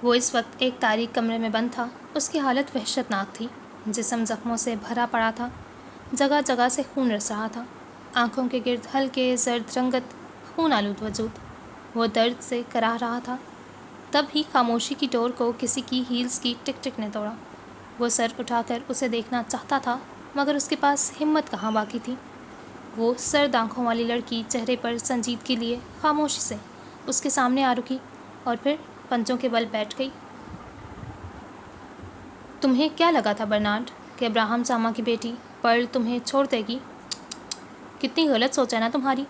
وہ اس وقت ایک تاریک کمرے میں بند تھا۔ اس کی حالت وحشتناک تھی۔ جسم زخموں سے بھرا پڑا تھا، جگہ جگہ سے خون رس رہا تھا، آنکھوں کے گرد ہلکے زرد رنگت خون آلود وجود۔ وہ درد سے کراہ رہا تھا۔ تب ہی خاموشی کی ڈور کو کسی کی ہیلز کی ٹک ٹک نے توڑا۔ وہ سر اٹھا کر اسے دیکھنا چاہتا تھا، مگر اس کے پاس ہمت کہاں باقی تھی۔ وہ سرد آنکھوں والی لڑکی چہرے پر سنجیدگی لیے خاموشی سے اس کے سامنے آ رکی اور پھر پنجوں کے بل بیٹھ گئی۔ تمہیں کیا لگا تھا برنارڈ کہ ابراہم ساما کی بیٹی پرل تمہیں چھوڑ دے گی؟ کتنی غلط سوچ ہے نا تمہاری۔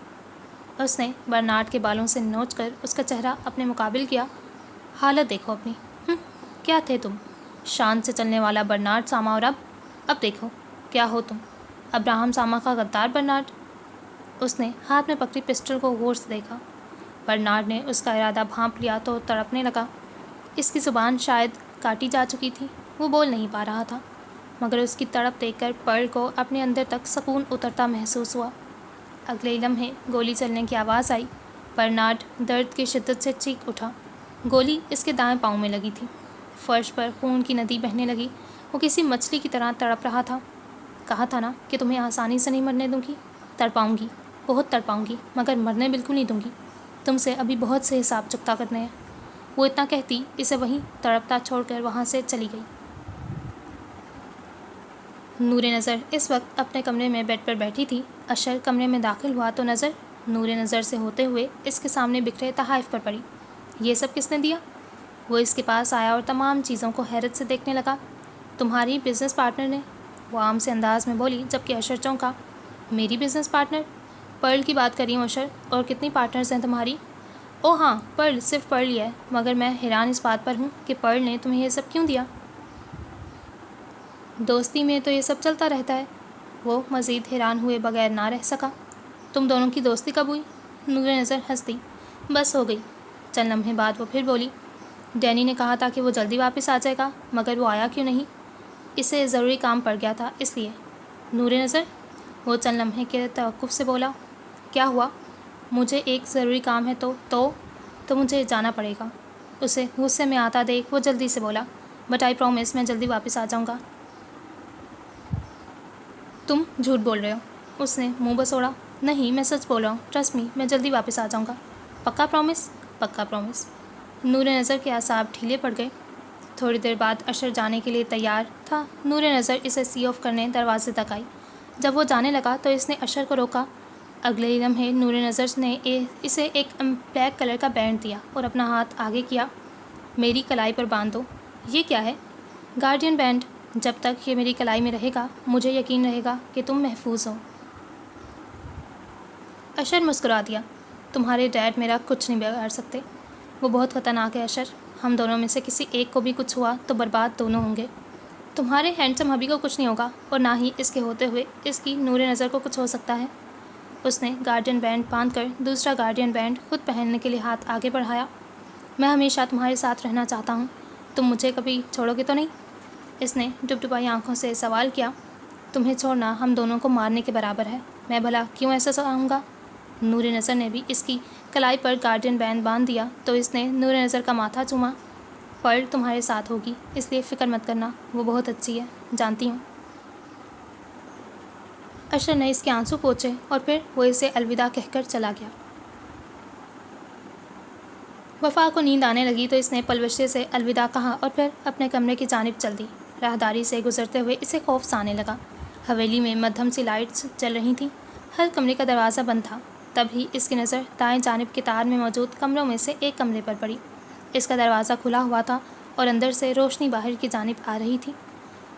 اس نے برنارڈ کے بالوں سے نوچ کر اس کا چہرہ اپنے مقابل کیا۔ حالت دیکھو اپنی۔ کیا تھے تم؟ شان سے چلنے والا برنارڈ ساما، اور اب دیکھو کیا ہو تم؟ ابراہم ساما کا غدار برنارڈ۔ اس نے ہاتھ میں پکڑی پسٹل کو غور سے دیکھا۔ برنارڈ نے اس کا ارادہ بھانپ لیا تو تڑپنے لگا۔ اس کی زبان شاید کاٹی جا چکی تھی۔ وہ بول نہیں پا رہا تھا، مگر اس کی تڑپ دیکھ کر پرل کو اپنے اندر تک سکون اترتا محسوس ہوا۔ اگلے ہی لمحے گولی چلنے کی آواز آئی۔ برنارڈ درد کی شدت سے چیخ اٹھا۔ گولی اس کے دائیں پاؤں میں لگی تھی۔ فرش پر خون کی ندی بہنے لگی۔ وہ کسی مچھلی کی طرح تڑپ رہا تھا۔ کہا تھا نا کہ تمہیں آسانی سے نہیں مرنے دوں گی۔ تڑپاؤں گی، بہت تڑپاؤں گی، مگر مرنے بالکل نہیں دوں گی۔ تم سے ابھی بہت سے حساب چکتا کرنے ہیں۔ وہ اتنا کہتی اسے وہیں تڑپتا چھوڑ کر وہاں سے چلی گئی۔ نور نظر اس وقت اپنے کمرے میں بیڈ پر بیٹھی تھی۔ اشر کمرے میں داخل ہوا تو نظر نور نظر سے ہوتے ہوئے اس کے سامنے بکھرے تحائف پر پڑی۔ یہ سب کس نے دیا؟ وہ اس کے پاس آیا اور تمام چیزوں کو حیرت سے دیکھنے لگا۔ تمہاری بزنس پارٹنر نے، وہ عام سے انداز میں بولی، جبکہ اشر چونکا۔ میری بزنس پارٹنر؟ پرل کی بات کر رہی ہوں اشر، اور کتنی پارٹنرز ہیں تمہاری؟ او ہاں، پرل، صرف پرل ہی ہے، مگر میں حیران اس بات پر ہوں کہ پرل نے تمہیں یہ سب کیوں دیا؟ دوستی میں تو یہ سب چلتا رہتا ہے۔ وہ مزید حیران ہوئے بغیر نہ رہ سکا۔ تم دونوں کی دوستی کب ہوئی؟ نور نظر ہنس دی۔ بس ہو گئی۔ چند لمحے بعد وہ پھر بولی، ڈینی نے کہا تھا کہ وہ جلدی واپس آ جائے گا، مگر وہ آیا کیوں نہیں؟ اسے ضروری کام پڑ گیا تھا، اس لیے۔ نور نظر، وہ چند لمحے کے توقف سے بولا، کیا ہوا؟ مجھے ایک ضروری کام ہے تو مجھے جانا پڑے گا۔ اسے غصے میں آتا دیکھ وہ جلدی سے بولا، بٹ آئی پرومس میں جلدی واپس آ جاؤں گا۔ تم جھوٹ بول رہے ہو۔ اس نے منہ بسوڑا۔ نہیں، میں سچ بول رہا ہوں، ٹرسٹ می، میں جلدی واپس آ جاؤں گا۔ پکا پرومس؟ پکا پرومس۔ نور نظر کے اعصاب ڈھیلے پڑ گئے۔ تھوڑی دیر بعد اشر جانے کے لیے تیار تھا۔ نور نظر اسے سی آف کرنے دروازے تک آئی۔ جب وہ جانے لگا تو اس نے اشر کو روکا۔ اگلے ہی لمحے نور نظر نے اسے ایک بلیک کلر کا بینڈ دیا اور اپنا ہاتھ آگے کیا۔ میری کلائی پر باندھ دو۔ یہ کیا ہے؟ Guardian band. جب تک یہ میری کلائی میں رہے گا مجھے یقین رہے گا کہ تم محفوظ ہو۔ اشر مسکرا دیا۔ تمہارے ڈیڈ میرا کچھ نہیں بگاڑ سکتے۔ وہ بہت خطرناک ہے اشر۔ ہم دونوں میں سے کسی ایک کو بھی کچھ ہوا تو برباد دونوں ہوں گے۔ تمہارے ہینڈسم ہبی کو کچھ نہیں ہوگا، اور نہ ہی اس کے ہوتے ہوئے اس کی نور نظر کو کچھ ہو سکتا ہے۔ اس نے گارڈین بینڈ باندھ کر دوسرا گارڈین بینڈ خود پہننے کے لیے ہاتھ آگے بڑھایا۔ میں ہمیشہ تمہارے ساتھ رہنا چاہتا ہوں۔ تم مجھے کبھی چھوڑو گے تو نہیں؟ اس نے ڈبڈبائی آنکھوں سے سوال کیا۔ تمہیں چھوڑنا ہم دونوں کو مارنے کے برابر ہے۔ میں بھلا کیوں ایسا چاہوں گا؟ نور نظر نے بھی اس کی کلائی پر گارڈین بینڈ باندھ دیا تو اس نے نور نظر کا ماتھا چوما۔ پرل تمہارے ساتھ ہوگی، اس لیے فکر مت کرنا، وہ بہت اچھی ہے، جانتی ہوں۔ اشر نے اس کے آنسو پوچھے اور پھر وہ اسے الوداع کہہ کر چلا گیا۔ وفا کو نیند آنے لگی تو اس نے پلوشے سے الوداع کہا اور پھر اپنے کمرے کی جانب چل دی۔ راہداری سے گزرتے ہوئے اسے خوف سا آنے لگا۔ حویلی میں مدھم سی لائٹس جل رہی تھیں۔ ہر کمرے کا دروازہ بند تھا۔ تب ہی اس کی نظر دائیں جانب کے تار میں موجود کمروں میں سے ایک کمرے پر پڑی۔ اس کا دروازہ کھلا ہوا تھا اور اندر سے روشنی باہر کی جانب آ رہی تھی۔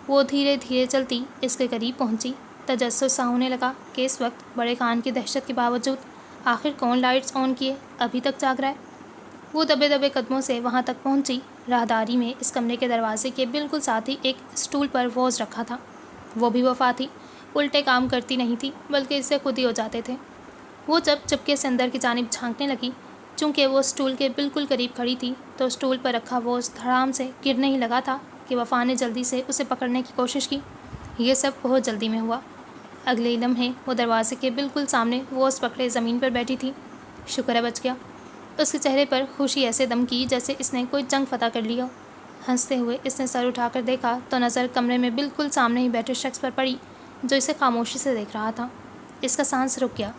وہ دھیرے دھیرے چلتی اس کے قریب پہنچی۔ تجسس سا ہونے لگا کہ اس وقت بڑے خان کی دہشت کے باوجود آخر کون لائٹس آن کیے ابھی تک جاگ رہا ہے۔ وہ دبے دبے قدموں سے وہاں تک پہنچی۔ راہداری میں اس کمرے کے دروازے کے بالکل ساتھ ہی ایک اسٹول پر واز رکھا تھا۔ وہ بھی وفا تھی۔ الٹے کام کرتی نہیں تھی بلکہ اس سے خود ہی ہو جاتے تھے۔ وہ جب چپکے سے اندر کی جانب جھانکنے لگی، چونکہ وہ اسٹول کے بالکل قریب کھڑی تھی تو اسٹول پر رکھا واز دھڑام سے گرنے ہی لگا تھا کہ وفا نے جلدی سے اسے پکڑنے کی کوشش کی۔ یہ سب بہت جلدی میں ہوا۔ اگلے ہی لمحے وہ دروازے کے بالکل سامنے واز پکڑے زمین پر بیٹھی تھی۔ شکر ہے بچ گیا۔ اس کے چہرے پر خوشی ایسے دم کی جیسے اس نے کوئی جنگ فتح کر لی ہو۔ ہنستے ہوئے اس نے سر اٹھا کر دیکھا تو نظر کمرے میں بالکل سامنے ہی بیٹھے شخص پر پڑی جو اسے خاموشی سے دیکھ رہا تھا۔ اس کا سانس رک گیا۔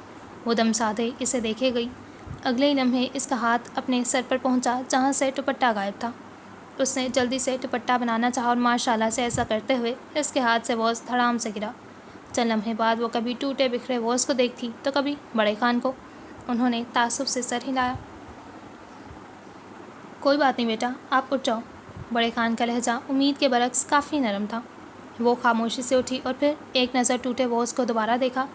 وہ دم سادھے اسے دیکھے گئی۔ اگلے ہی لمحے اس کا ہاتھ اپنے سر پر پہنچا جہاں سے دوپٹہ غائب تھا۔ اس نے جلدی سے دوپٹہ بنانا چاہا اور ماشاءاللہ سے ایسا کرتے ہوئے اس کے ہاتھ سے واز دھڑام سے گرا۔ چند لمحے بعد وہ کبھی ٹوٹے بکھرے واز کو دیکھتی تو کبھی بڑے خان کو۔ انہوں نے تعصب سے سر ہلایا۔ کوئی بات نہیں بیٹا، آپ اٹھ جاؤ۔ بڑے خان کا لہجہ امید کے برعکس کافی نرم تھا۔ وہ خاموشی سے اٹھی اور پھر ایک نظر ٹوٹے واز کو دوبارہ دیکھا۔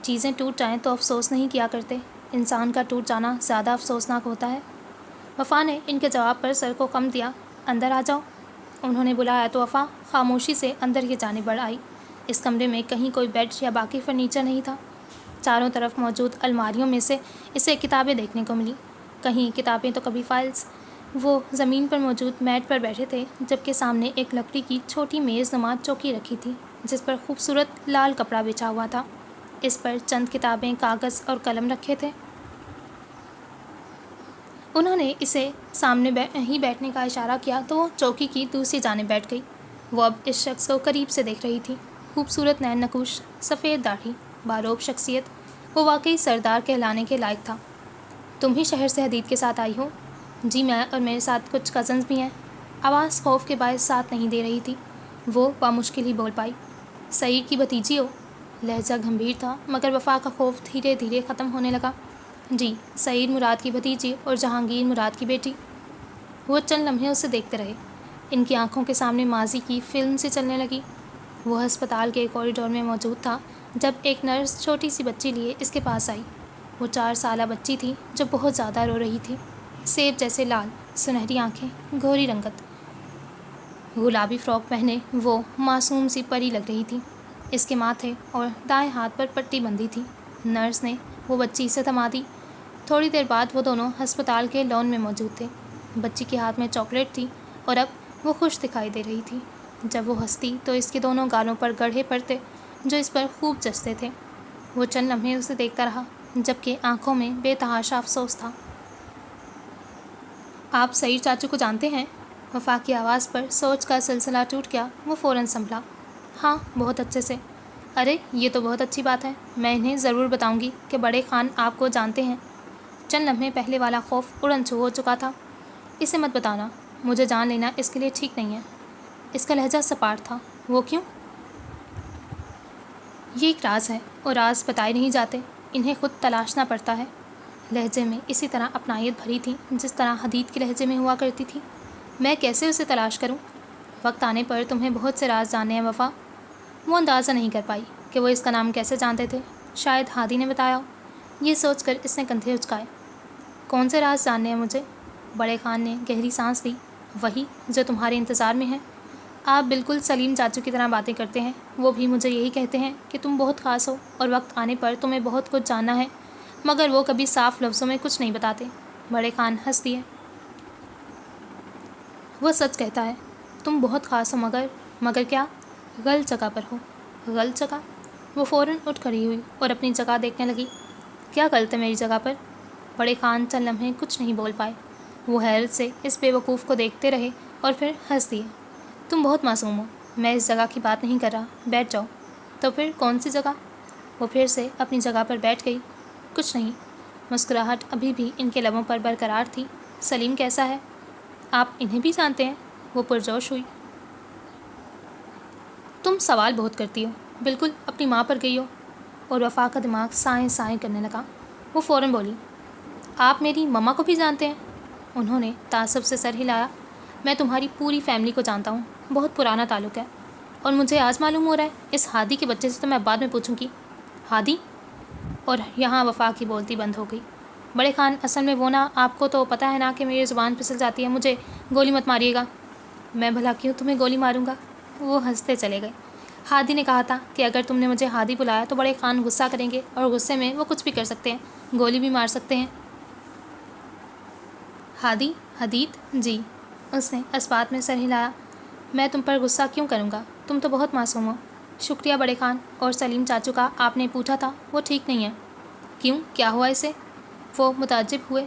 چیزیں ٹوٹ جائیں تو افسوس نہیں کیا کرتے، انسان کا ٹوٹ جانا زیادہ افسوسناک ہوتا ہے۔ وفا نے ان کے جواب پر سر کو خم دیا۔ اندر آ جاؤ، انہوں نے بلایا تو وفا خاموشی سے اندر کی جانب بڑھ آئی۔ اس کمرے میں کہیں کوئی بیڈ یا باقی فرنیچر نہیں تھا۔ چاروں طرف موجود الماریوں میں سے اسے کتابیں دیکھنے کو ملی، کہیں کتابیں تو کبھی فائلز۔ وہ زمین پر موجود میٹ پر بیٹھے تھے جبکہ سامنے ایک لکڑی کی چھوٹی میز نما چوکی رکھی تھی جس پر خوبصورت لال کپڑا بچھا ہوا تھا۔ اس پر چند کتابیں، کاغذ اور قلم رکھے تھے۔ انہوں نے اسے سامنے ہی بیٹھنے کا اشارہ کیا تو وہ چوکی کی دوسری جانب بیٹھ گئی۔ وہ اب اس شخص کو قریب سے دیکھ رہی تھی۔ خوبصورت نین نکوش، سفید داڑھی، باروب شخصیت، وہ واقعی سردار کہلانے کے لائق تھا۔ تم ہی شہر سے حدید کے ساتھ آئی ہو؟ جی میں، اور میرے ساتھ کچھ کزنز بھی ہیں۔ آواز خوف کے باعث ساتھ نہیں دے رہی تھی۔ وہ بامشکل ہی بول پائی۔ سعید کی بھتیجی ہو؟ لہجہ گمبھیر تھا مگر وفا کا خوف دھیرے دھیرے ختم ہونے لگا۔ جی، سعید مراد کی بھتیجی اور جہانگیر مراد کی بیٹی۔ وہ چند لمحے اسے دیکھتے رہے۔ ان کی آنکھوں کے سامنے ماضی کی فلم سی چلنے لگی۔ وہ ہسپتال کے کوریڈور میں موجود تھا جب ایک نرس چھوٹی سی بچی لیے اس کے پاس آئی۔ وہ 4 سالہ بچی تھی جو بہت زیادہ رو رہی تھی۔ سیب جیسے لال، سنہری آنکھیں، گہری رنگت، گلابی فراک پہنے وہ معصوم سی پری لگ رہی تھی۔ اس کے ماتھے اور دائیں ہاتھ پر پٹی بندھی تھی۔ نرس نے وہ بچی اسے تھما دی۔ تھوڑی دیر بعد وہ دونوں ہسپتال کے لان میں موجود تھے۔ بچی کے ہاتھ میں چاکلیٹ تھی اور اب وہ خوش دکھائی دے رہی تھی۔ جب وہ ہنستی تو اس کے دونوں گالوں پر گڑھے پڑتے جو اس پر خوب جچتے تھے۔ وہ چند لمحے اسے دیکھتا رہا جبکہ آنکھوں میں بے تحاشا افسوس تھا۔ آپ سعید چاچو کو جانتے ہیں؟ وفا کی آواز پر سوچ کا سلسلہ ٹوٹ گیا۔ وہ فوراً سنبھلا۔ ہاں، بہت اچھے سے۔ ارے یہ تو بہت اچھی بات ہے، میں انہیں ضرور بتاؤں گی کہ بڑے خان آپ کو جانتے ہیں۔ چند لمحے پہلے والا خوف اڑن چھو ہو چکا تھا۔ اسے مت بتانا، مجھے جان لینا اس کے لیے ٹھیک نہیں ہے۔ اس کا لہجہ سپاٹ تھا۔ وہ کیوں؟ یہ ایک راز ہے اور راز بتائے نہیں جاتے، انہیں خود تلاشنا پڑتا ہے۔ لہجے میں اسی طرح اپنائیت بھری تھی جس طرح حدید کے لہجے میں ہوا کرتی تھی۔ میں کیسے اسے تلاش کروں؟ وقت آنے پر تمہیں بہت سے راز جاننے ہیں وفا۔ وہ اندازہ نہیں کر پائی کہ وہ اس کا نام کیسے جانتے تھے۔ شاید ہادی نے بتایا ہو۔ یہ سوچ کر اس نے کندھے اچکائے۔ کون سے راز جاننے ہیں مجھے؟ بڑے خان نے گہری سانس لی۔ وہی جو تمہارے انتظار میں ہے۔ آپ بالکل سلیم چاچو کی طرح باتیں کرتے ہیں۔ وہ بھی مجھے یہی کہتے ہیں کہ تم بہت خاص ہو اور وقت آنے پر تمہیں بہت کچھ جاننا ہے، مگر وہ کبھی صاف لفظوں میں کچھ نہیں بتاتے۔ بڑے خان ہنس دیے۔ وہ سچ کہتا ہے، تم بہت خاص ہو مگر کیا؟ غلط جگہ پر ہو۔ غلط جگہ؟ وہ فوراً اٹھ کھڑی ہوئی اور اپنی جگہ دیکھنے لگی۔ کیا غلط ہے میری جگہ پر؟ بڑے خان چند لمحے کچھ نہیں بول پائے۔ وہ حیرت سے اس بے وقوف کو دیکھتے رہے اور پھر ہنس دیے۔ تم بہت معصوم ہو، میں اس جگہ کی بات نہیں کر رہا، بیٹھ جاؤ۔ تو پھر کون سی جگہ؟ وہ پھر سے اپنی جگہ پر بیٹھ گئی۔ کچھ نہیں۔ مسکراہٹ ابھی بھی ان کے لبوں پر برقرار تھی۔ سلیم کیسا ہے؟ آپ انہیں بھی جانتے ہیں؟ وہ پرجوش ہوئی۔ تم سوال بہت کرتی ہو، بالکل اپنی ماں پر گئی ہو۔ اور وفا کا دماغ سائیں سائیں کرنے لگا۔ وہ فوراً بولی، آپ میری مما کو بھی جانتے ہیں؟ انہوں نے تعصب سے سر ہلایا۔ میں تمہاری پوری فیملی کو جانتا ہوں، بہت پرانا تعلق ہے، اور مجھے آج معلوم ہو رہا ہے اس ہادی کے بچے سے تو میں بعد میں پوچھوں گی۔ ہادی؟ اور یہاں وفا کی بولتی بند ہو گئی۔ بڑے خان، اصل میں وہ نا، آپ کو تو پتہ ہے نا کہ میری زبان پھسل جاتی ہے، مجھے گولی مت ماریے گا۔ میں بھلا کیوں تمہیں گولی ماروں گا؟ وہ ہنستے چلے گئے۔ ہادی نے کہا تھا کہ اگر تم نے مجھے ہادی بلایا تو بڑے خان غصہ کریں گے اور غصے میں وہ کچھ بھی کر سکتے ہیں، گولی بھی مار سکتے ہیں۔ ہادی؟ حدید؟ جی۔ اس نے اسبات میں سر ہلایا۔ میں تم پر غصہ کیوں کروں گا؟ تم تو بہت معصوم ہو۔ شکریہ بڑے خان۔ اور سلیم چاچو کا آپ نے پوچھا تھا، وہ ٹھیک نہیں ہے۔ کیوں؟ کیا ہوا اسے؟ وہ متعجب ہوئے۔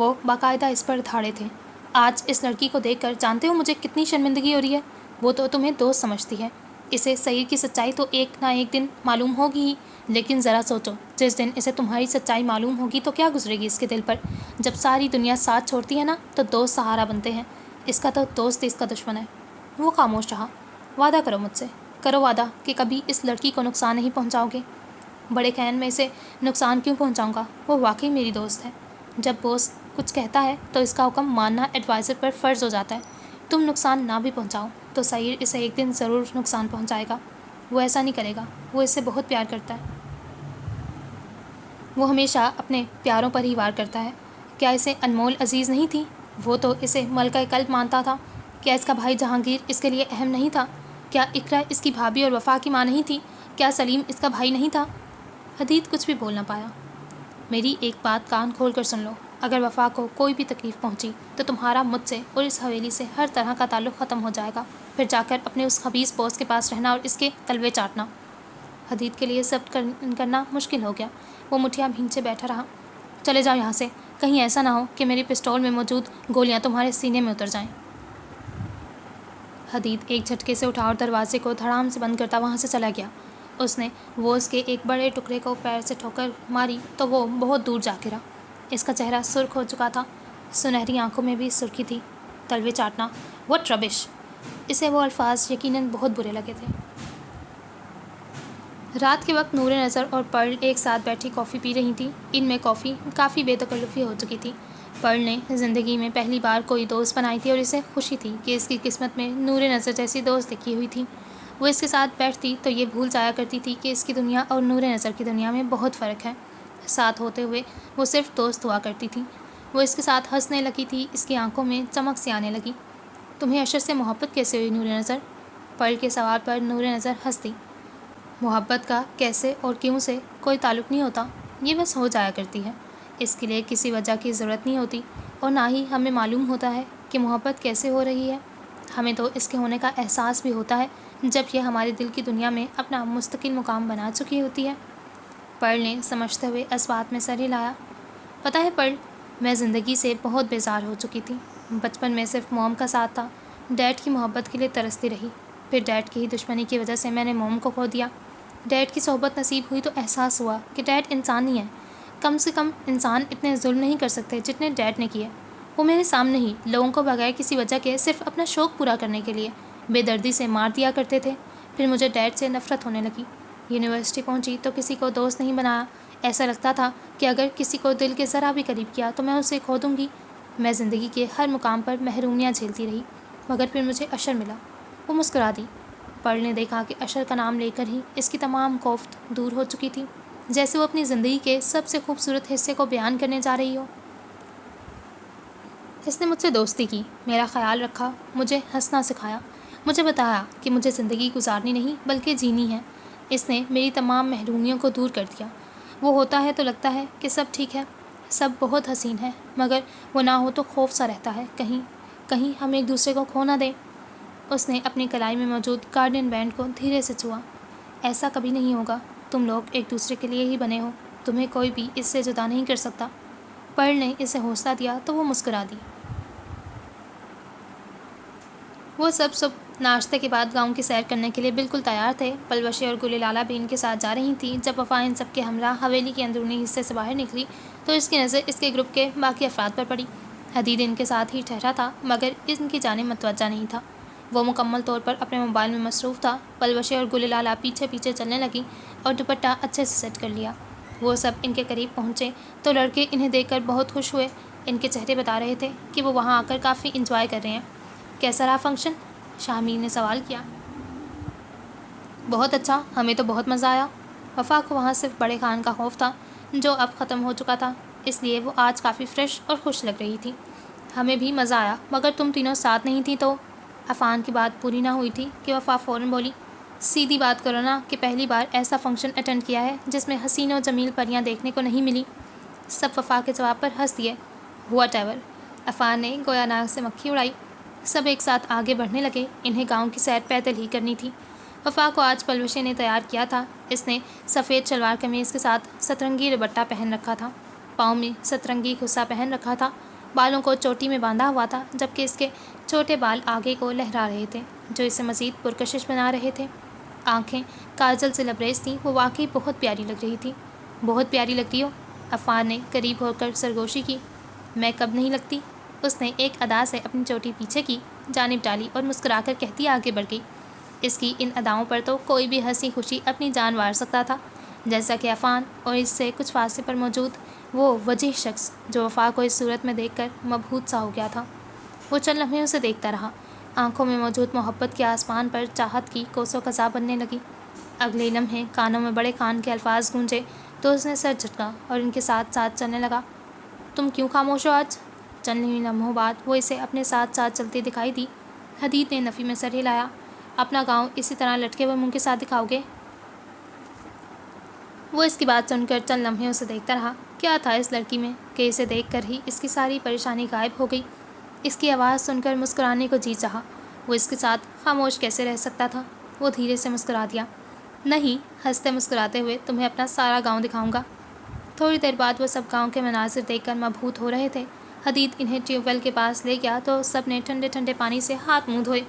وہ باقاعدہ اس پر دھاڑے تھے۔ آج اس لڑکی کو دیکھ کر جانتے ہو مجھے کتنی شرمندگی ہو رہی ہے۔ وہ تو تمہیں دوست سمجھتی ہے، اسے سعید کی سچائی تو ایک نہ ایک دن معلوم ہوگی ہی، لیکن ذرا سوچو، جس دن اسے تمہاری سچائی معلوم ہوگی تو کیا گزرے گی اس کے دل پر۔ جب ساری دنیا ساتھ چھوڑتی ہے نا تو دوست سہارا بنتے ہیں، اس کا تو دوست اس کا دشمن ہے۔ وہ خاموش رہا۔ وعدہ کرو مجھ سے، کرو وعدہ کہ کبھی اس لڑکی کو نقصان نہیں پہنچاؤ گے۔ بڑے خیال میں اسے نقصان کیوں پہنچاؤں گا، وہ واقعی میری دوست ہے۔ جب باس کچھ کہتا ہے تو اس کا حکم ماننا ایڈوائزر پر فرض ہو جاتا ہے۔ تم نقصان نہ بھی پہنچاؤ تو سعید اسے ایک دن ضرور نقصان پہنچائے گا۔ وہ ایسا نہیں کرے گا، وہ اس سے بہت پیار کرتا ہے۔ وہ ہمیشہ اپنے پیاروں پر ہی وار کرتا ہے۔ کیا اسے انمول عزیز نہیں تھی؟ وہ تو اسے ملکہ قلب مانتا تھا۔ کیا اس کا بھائی جہانگیر اس کے لیے اہم نہیں تھا؟ کیا اقرا اس کی بھابھی اور وفا کی ماں نہیں تھی؟ کیا سلیم اس کا بھائی نہیں تھا؟ حدید کچھ بھی بول نہ پایا۔ میری ایک بات کان کھول کر سن لو، اگر وفا کو کوئی بھی تکلیف پہنچی تو تمہارا مجھ سے اور اس حویلی سے ہر طرح کا تعلق ختم ہو جائے گا۔ پھر جا کر اپنے اس خبیث باس کے پاس رہنا اور اس کے تلوے چاٹنا۔ حدید کے لیے ضبط کرنا مشکل ہو گیا۔ وہ مٹھیاں بھینچے بیٹھا رہا۔ چلے جاؤ یہاں سے، کہیں ایسا نہ ہو کہ میری پستول میں موجود گولیاں تمہارے سینے میں اتر جائیں۔ حدید ایک جھٹکے سے اٹھا اور دروازے کو دھڑام سے بند کرتا وہاں سے چلا گیا۔ اس نے ووز کے ایک بڑے ٹکڑے کو پیر سے ٹھوکر ماری تو وہ بہت دور جا گرا۔ اس کا چہرہ سرخ ہو چکا تھا، سنہری آنکھوں میں بھی سرخی تھی۔ تلوے چاٹنا، واٹ ربش! اسے وہ الفاظ یقیناً بہت برے لگے تھے۔ رات کے وقت نور نظر اور پرل ایک ساتھ بیٹھی کافی پی رہی تھی۔ ان میں کافی بے تکلفی ہو چکی تھی۔ پرل نے زندگی میں پہلی بار کوئی دوست بنائی تھی اور اسے خوشی تھی کہ اس کی قسمت میں نور نظر جیسی دوست لکھی ہوئی تھی۔ وہ اس کے ساتھ بیٹھتی تو یہ بھول جایا کرتی تھی کہ اس کی دنیا اور نور نظر کی دنیا میں بہت فرق ہے۔ ساتھ ہوتے ہوئے وہ صرف دوست ہوا کرتی تھی۔ وہ اس کے ساتھ ہنسنے لگی تھی، اس کی آنکھوں میں چمک سی آنے لگی۔ تمہیں اشر سے محبت کیسے ہوئی نور نظر؟ پرل کے سوال پر نور نظر ہنس دی۔ محبت کا کیسے اور کیوں سے کوئی تعلق نہیں ہوتا، یہ بس ہو جایا کرتی ہے۔ اس کے لیے کسی وجہ کی ضرورت نہیں ہوتی، اور نہ ہی ہمیں معلوم ہوتا ہے کہ محبت کیسے ہو رہی ہے۔ ہمیں تو اس کے ہونے کا احساس بھی ہوتا ہے جب یہ ہمارے دل کی دنیا میں اپنا مستقل مقام بنا چکی ہوتی ہے۔ پرل نے سمجھتے ہوئے اس بات میں سر ہلایا۔ پتہ ہے پرل، میں زندگی سے بہت بیزار ہو چکی تھی۔ بچپن میں صرف موم کا ساتھ تھا، ڈیڈ کی محبت کے لیے ترستی رہی۔ پھر ڈیڈ کی ہی دشمنی کی وجہ سے میں نے موم کو کھو دیا۔ ڈیڈ کی صحبت نصیب ہوئی تو احساس ہوا کہ ڈیڈ انسان ہی ہے۔ کم سے کم انسان اتنے ظلم نہیں کر سکتے جتنے ڈیڈ نے کیے۔ وہ میرے سامنے ہی لوگوں کو بغیر کسی وجہ کے صرف اپنا شوق پورا کرنے کے لیے بے دردی سے مار دیا کرتے تھے۔ پھر مجھے ڈیڈ سے نفرت ہونے لگی۔ یونیورسٹی پہنچی تو کسی کو دوست نہیں بنایا۔ ایسا لگتا تھا کہ اگر کسی کو دل کے ذرا بھی قریب کیا تو میں اسے کھو دوں گی۔ میں زندگی کے ہر مقام پر محرومیاں جھیلتی رہی، مگر پھر مجھے اشر ملا۔ وہ مسکرا دی۔ پرل نے دیکھا کہ اشر کا نام لے کر ہی اس کی تمام کوفت دور ہو چکی تھی، جیسے وہ اپنی زندگی کے سب سے خوبصورت حصے کو بیان کرنے جا رہی ہو۔ اس نے مجھ سے دوستی کی، میرا خیال رکھا، مجھے ہنسنا سکھایا، مجھے بتایا کہ مجھے زندگی گزارنی نہیں بلکہ جینی ہے۔ اس نے میری تمام محرومیوں کو دور کر دیا۔ وہ ہوتا ہے تو لگتا ہے کہ سب ٹھیک ہے، سب بہت حسین ہے، مگر وہ نہ ہو تو خوف سا رہتا ہے کہیں ہم ایک دوسرے کو کھو نہ دیں۔ اس نے اپنی کلائی میں موجود گارڈین بینڈ کو دھیرے سے چھوا۔ ایسا کبھی نہیں ہوگا، تم لوگ ایک دوسرے کے لیے ہی بنے ہو، تمہیں کوئی بھی اس سے جدا نہیں کر سکتا۔ پرل نے اسے حوصلہ دیا تو وہ مسکرا دی۔ وہ سب صبح ناشتے کے بعد گاؤں کی سیر کرنے کے لیے بالکل تیار تھے۔ پلوشے اور گل لالہ بھی ان کے ساتھ جا رہی تھیں۔ جب وفا ان سب کے ہمراہ حویلی کے اندرونی حصے سے باہر نکلی تو اس کی نظر اس کے گروپ کے باقی افراد پر پڑی۔ حدید ان کے ساتھ ہی ٹھہرا تھا مگر ان کی جانب متوجہ نہیں تھا۔ وہ مکمل طور پر اپنے موبائل میں مصروف تھا۔ پلوشے اور گل لالہ پیچھے پیچھے چلنے لگیں اور دوپٹہ اچھے سے سیٹ کر لیا۔ وہ سب ان کے قریب پہنچے تو لڑکے انہیں دیکھ کر بہت خوش ہوئے۔ ان کے چہرے بتا رہے تھے کہ وہ وہاں آ کر کافی انجوائے کر رہے ہیں۔ کیسا رہا فنکشن؟ شامیر نے سوال کیا۔ بہت اچھا، ہمیں تو بہت مزہ آیا۔ وفا کو وہاں صرف بڑے خان کا خوف تھا جو اب ختم ہو چکا تھا، اس لیے وہ آج کافی فریش اور خوش لگ رہی تھی۔ ہمیں بھی مزہ آیا، مگر تم تینوں ساتھ نہیں تھی تو؟ عفان کی بات پوری نہ ہوئی تھی کہ وفا فوراً بولی، سیدھی بات کرو نا کہ پہلی بار ایسا فنکشن اٹینڈ کیا ہے جس میں حسین و جمیل پریاں دیکھنے کو نہیں ملی۔ سب وفا کے جواب پر ہنس دیے۔ واٹ ایور، عفان نے گویا ناک سے مکھی اڑائی۔ سب ایک ساتھ آگے بڑھنے لگے۔ انہیں گاؤں کی سیر پیدل ہی کرنی تھی۔ وفا کو آج پلوشے نے تیار کیا تھا۔ اس نے سفید شلوار قمیض کے ساتھ سترنگی دوپٹہ پہن رکھا تھا، پاؤں میں سترنگی کھسا پہن رکھا تھا بالوں کو چوٹی میں باندھا ہوا تھا، جبکہ اس کے چھوٹے بال آگے کو لہرا رہے تھے، جو اسے مزید پرکشش بنا رہے تھے۔ آنکھیں کاجل سے لبریز تھیں، وہ واقعی بہت پیاری لگ رہی تھی۔ بہت پیاری لگتی ہو، عفان نے قریب ہو کر سرگوشی کی۔ میں کب نہیں لگتی؟ اس نے ایک ادا سے اپنی چوٹی پیچھے کی جانب ڈالی اور مسکرا کر کہتی آگے بڑھ گئی۔ اس کی ان اداؤں پر تو کوئی بھی ہنسی خوشی اپنی جان وار سکتا تھا، جیسا کہ عفان اور اس سے کچھ فاصلے پر موجود وہ وجیح شخص جو وفا کو اس صورت میں دیکھ کر مبہوت سا ہو گیا تھا۔ وہ چند لمحے اسے دیکھتا رہا، آنکھوں میں موجود محبت کے آسمان پر چاہت کی کوس و قزح بننے لگی۔ اگلے لمحے کانوں میں بڑے خان کے الفاظ گونجے تو اس نے سر جھٹکا اور ان کے ساتھ ساتھ چلنے لگا۔ تم کیوں خاموش ہو آج؟ چند لمحوں بعد وہ اسے اپنے ساتھ ساتھ چلتی دکھائی دی۔ حدید نے نفی میں سر ہلایا۔ اپنا گاؤں اسی طرح لٹکے ہوئے منہ کے ساتھ دکھاؤ گے؟ وہ اس کی بات سن کر چند لمحے اسے دیکھتا رہا۔ کیا تھا اس لڑکی میں کہ اسے دیکھ کر ہی اس کی ساری پریشانی غائب ہو گئی؟ اس کی آواز سن کر مسکرانے کو جی چاہا۔ وہ اس کے ساتھ خاموش کیسے رہ سکتا تھا؟ وہ دھیرے سے مسکرا دیا۔ نہیں، ہنستے مسکراتے ہوئے تمہیں اپنا سارا گاؤں دکھاؤں گا۔ تھوڑی دیر بعد وہ سب گاؤں کے مناظر دیکھ کر مبہوت ہو رہے تھے۔ حدید انہیں ٹیوب ویل کے پاس لے گیا تو سب نے ٹھنڈے ٹھنڈے پانی سے ہاتھ منہ دھوئے۔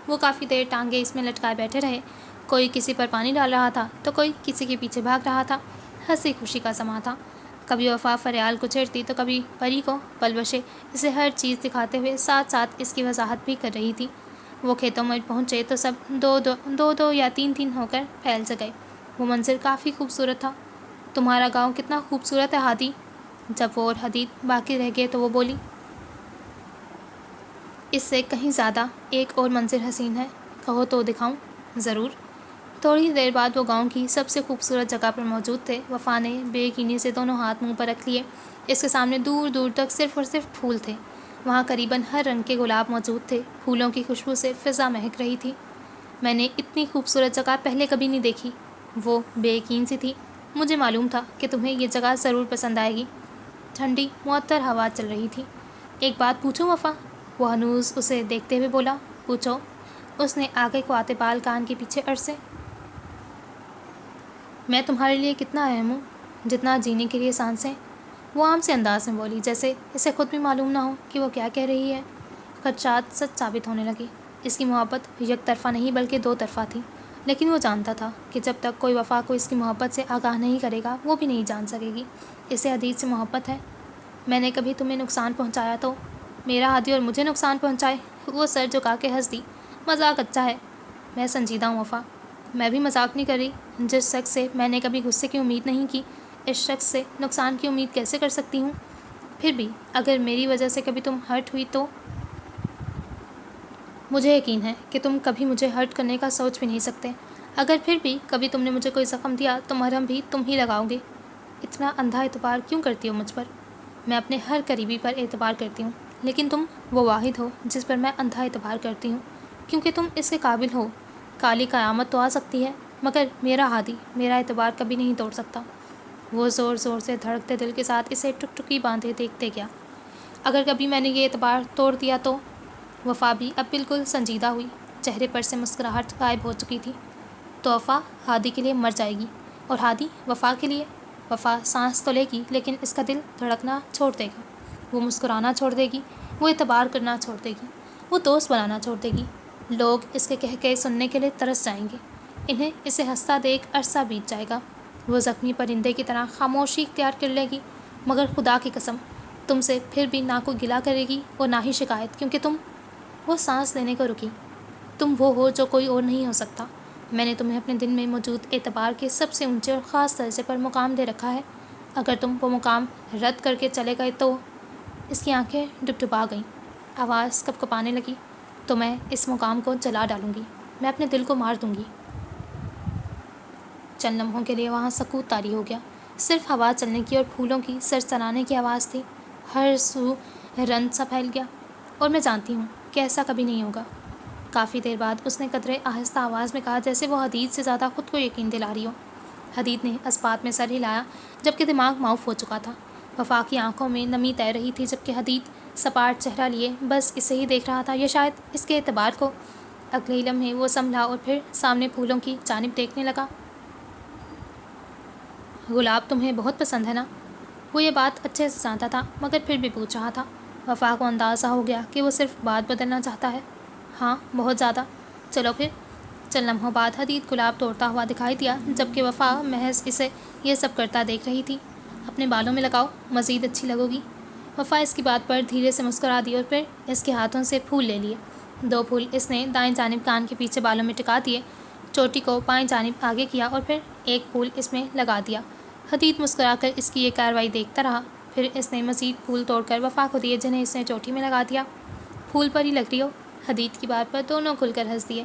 وہ کافی دیر ٹانگیں اس میں لٹکائے بیٹھے رہے، کوئی کسی پر پانی ڈال رہا تھا تو کوئی کسی کے پیچھے بھاگ رہا تھا۔ ہنسی خوشی کا سما تھا۔ کبھی وفا فریال کو چھیڑتی تو کبھی پری کو پلوشے اسے ہر چیز دکھاتے ہوئے ساتھ ساتھ اس کی وضاحت بھی کر رہی تھی۔ وہ کھیتوں میں پہنچے تو سب دو یا تین ہو کر پھیل سے گئے۔ وہ منظر کافی خوبصورت تھا۔ تمہارا گاؤں کتنا خوبصورت ہے ہادی۔ جب وہ اور حدید باقی رہ گئے تو وہ بولی، اس سے کہیں زیادہ ایک اور منظر حسین ہے، کہو تو دکھاؤں؟ ضرور۔ تھوڑی دیر بعد وہ گاؤں کی سب سے خوبصورت جگہ پر موجود تھے۔ وفا نے بے یقینی سے دونوں ہاتھ منہ پر رکھ لیے۔ اس کے سامنے دور دور تک صرف اور صرف پھول تھے۔ وہاں قریباً ہر رنگ کے گلاب موجود تھے۔ پھولوں کی خوشبو سے فضا مہک رہی تھی۔ میں نے اتنی خوبصورت جگہ پہلے کبھی نہیں دیکھی۔ وہ بے یقین سی تھی۔ مجھے معلوم تھا کہ تمہیں یہ جگہ ضرور پسند آئے گی۔ ٹھنڈی معطر ہوا چل رہی تھی۔ ایک بات پوچھوں وفا؟ وہ ہنوز اسے دیکھتے ہوئے بولا۔ پوچھو۔ اس نے آگے کو آتے بال کان کے پیچھے اڑسے۔ میں تمہارے لیے کتنا اہم ہوں، جتنا جینے کے لیے سانسیں؟ وہ عام سے انداز میں بولی، جیسے اسے خود بھی معلوم نہ ہو کہ وہ کیا کہہ رہی ہے۔ خدشات سچ ثابت ہونے لگے۔ اس کی محبت یک طرفہ نہیں بلکہ دو طرفہ تھی، لیکن وہ جانتا تھا کہ جب تک کوئی وفا کو اس کی محبت سے آگاہ نہیں کرے گا وہ بھی نہیں جان سکے گی اسے حدید سے محبت ہے۔ میں نے کبھی تمہیں نقصان پہنچایا تو؟ میرا ہادی اور مجھے نقصان پہنچائے؟ وہ سر جھکا کے ہنس دی۔ مذاق اچھا ہے، میں سنجیدہ ہوں وفا۔ میں بھی مذاق نہیں کر رہی۔ جس شخص سے میں نے کبھی غصے کی امید نہیں کی، اس شخص سے نقصان کی امید کیسے کر سکتی ہوں؟ پھر بھی اگر میری وجہ سے کبھی تم ہرٹ ہوئی تو؟ مجھے یقین ہے کہ تم کبھی مجھے ہرٹ کرنے کا سوچ بھی نہیں سکتے۔ اگر پھر بھی کبھی تم نے مجھے کوئی زخم دیا تو مرہم بھی تم ہی لگاؤ گے۔ اتنا اندھا اعتبار کیوں کرتی ہو مجھ پر؟ میں اپنے ہر قریبی پر اعتبار کرتی ہوں، لیکن تم وہ واحد ہو جس پر میں اندھا اعتبار کرتی ہوں، کیونکہ تم اس کے قابل ہو۔ کالی قیامت تو آ سکتی ہے مگر میرا ہادی میرا اعتبار کبھی نہیں توڑ سکتا۔ وہ زور زور سے دھڑکتے دل کے ساتھ اسے ٹک باندھے دیکھتے گیا۔ اگر کبھی میں نے یہ اعتبار توڑ دیا تو؟ وفا بھی اب بالکل سنجیدہ ہوئی، چہرے پر سے مسکراہٹ غائب ہو چکی تھی۔ تو وفا ہادی کے لیے مر جائے گی اور ہادی وفا کے لیے؟ وفا سانس تو لے گی لیکن اس کا دل دھڑکنا چھوڑ دے گا، وہ مسکرانا چھوڑ دے گی، وہ اعتبار کرنا چھوڑ دے گی، وہ دوست بنانا چھوڑ دے گی۔ لوگ اس کے کہے سننے کے لیے ترس جائیں گے، انہیں اسے ہنستا دیکھ عرصہ بیت جائے گا۔ وہ زخمی پرندے کی طرح خاموشی اختیار کر لے گی، مگر خدا کی قسم تم سے پھر بھی نہ کوئی گلہ کرے گی اور نہ ہی شکایت، کیونکہ تم… وہ سانس لینے کو رکی۔ تم وہ ہو جو کوئی اور نہیں ہو سکتا۔ میں نے تمہیں اپنے دل میں موجود اعتبار کے سب سے اونچے اور خاص درجے پر مقام دے رکھا ہے۔ اگر تم وہ مقام رد کر کے چلے گئے تو… اس کی آنکھیں ڈبڈبا گئیں، آواز کپکپانے لگی۔ تو میں اس مقام کو جلا ڈالوں گی، میں اپنے دل کو مار دوں گی۔ چند لمحوں کے لیے وہاں سکوت طاری ہو گیا، صرف ہوا چلنے کی اور پھولوں کی سرسرانے کی آواز تھی۔ ہر سو رنج سا پھیل گیا، اور میں جانتی ہوں کہ ایسا کبھی نہیں ہوگا۔ کافی دیر بعد اس نے قدرے آہستہ آواز میں کہا، جیسے وہ حدید سے زیادہ خود کو یقین دلا رہی ہو۔ حدید نے اسبات میں سر ہلایا، جبکہ دماغ معاف ہو چکا تھا۔ وفا کی آنکھوں میں نمی تیر رہی تھی، جبکہ حدید سپاٹ چہرہ لیے بس اسے ہی دیکھ رہا تھا، یا شاید اس کے اعتبار کو۔ اگلے ہی لمحے وہ سنبھلا اور پھر سامنے پھولوں کی جانب دیکھنے لگا۔ گلاب تمہیں بہت پسند ہے نا؟ وہ یہ بات اچھے سے جانتا تھا مگر پھر بھی پوچھ رہا تھا۔ وفا کو اندازہ ہو گیا کہ وہ صرف بات بدلنا چاہتا ہے۔ ہاں بہت زیادہ۔ چلو پھر۔ چند لمحوں بعد حدید گلاب توڑتا ہوا دکھائی دیا، جبکہ وفا محض اسے یہ سب کرتا دیکھ رہی تھی۔ اپنے بالوں میں لگاؤ، مزید اچھی لگو گی۔ وفا اس کی بات پر دھیرے سے مسکرا دی اور پھر اس کے ہاتھوں سے پھول لے لیے۔ 2 پھول اس نے دائیں جانب کان کے پیچھے بالوں میں ٹکا دیے، چوٹی کو بائیں جانب آگے کیا اور پھر 1 پھول اس میں لگا دیا۔ حدید مسکرا کر اس کی یہ کارروائی دیکھتا رہا، پھر اس نے مزید پھول توڑ کر وفا کو دیے، جنہیں اس نے چوٹی میں لگا دیا۔ پھول پر ہی لگ رہی ہو۔ حدید کی بات پر دونوں کھل کر ہنس دیے۔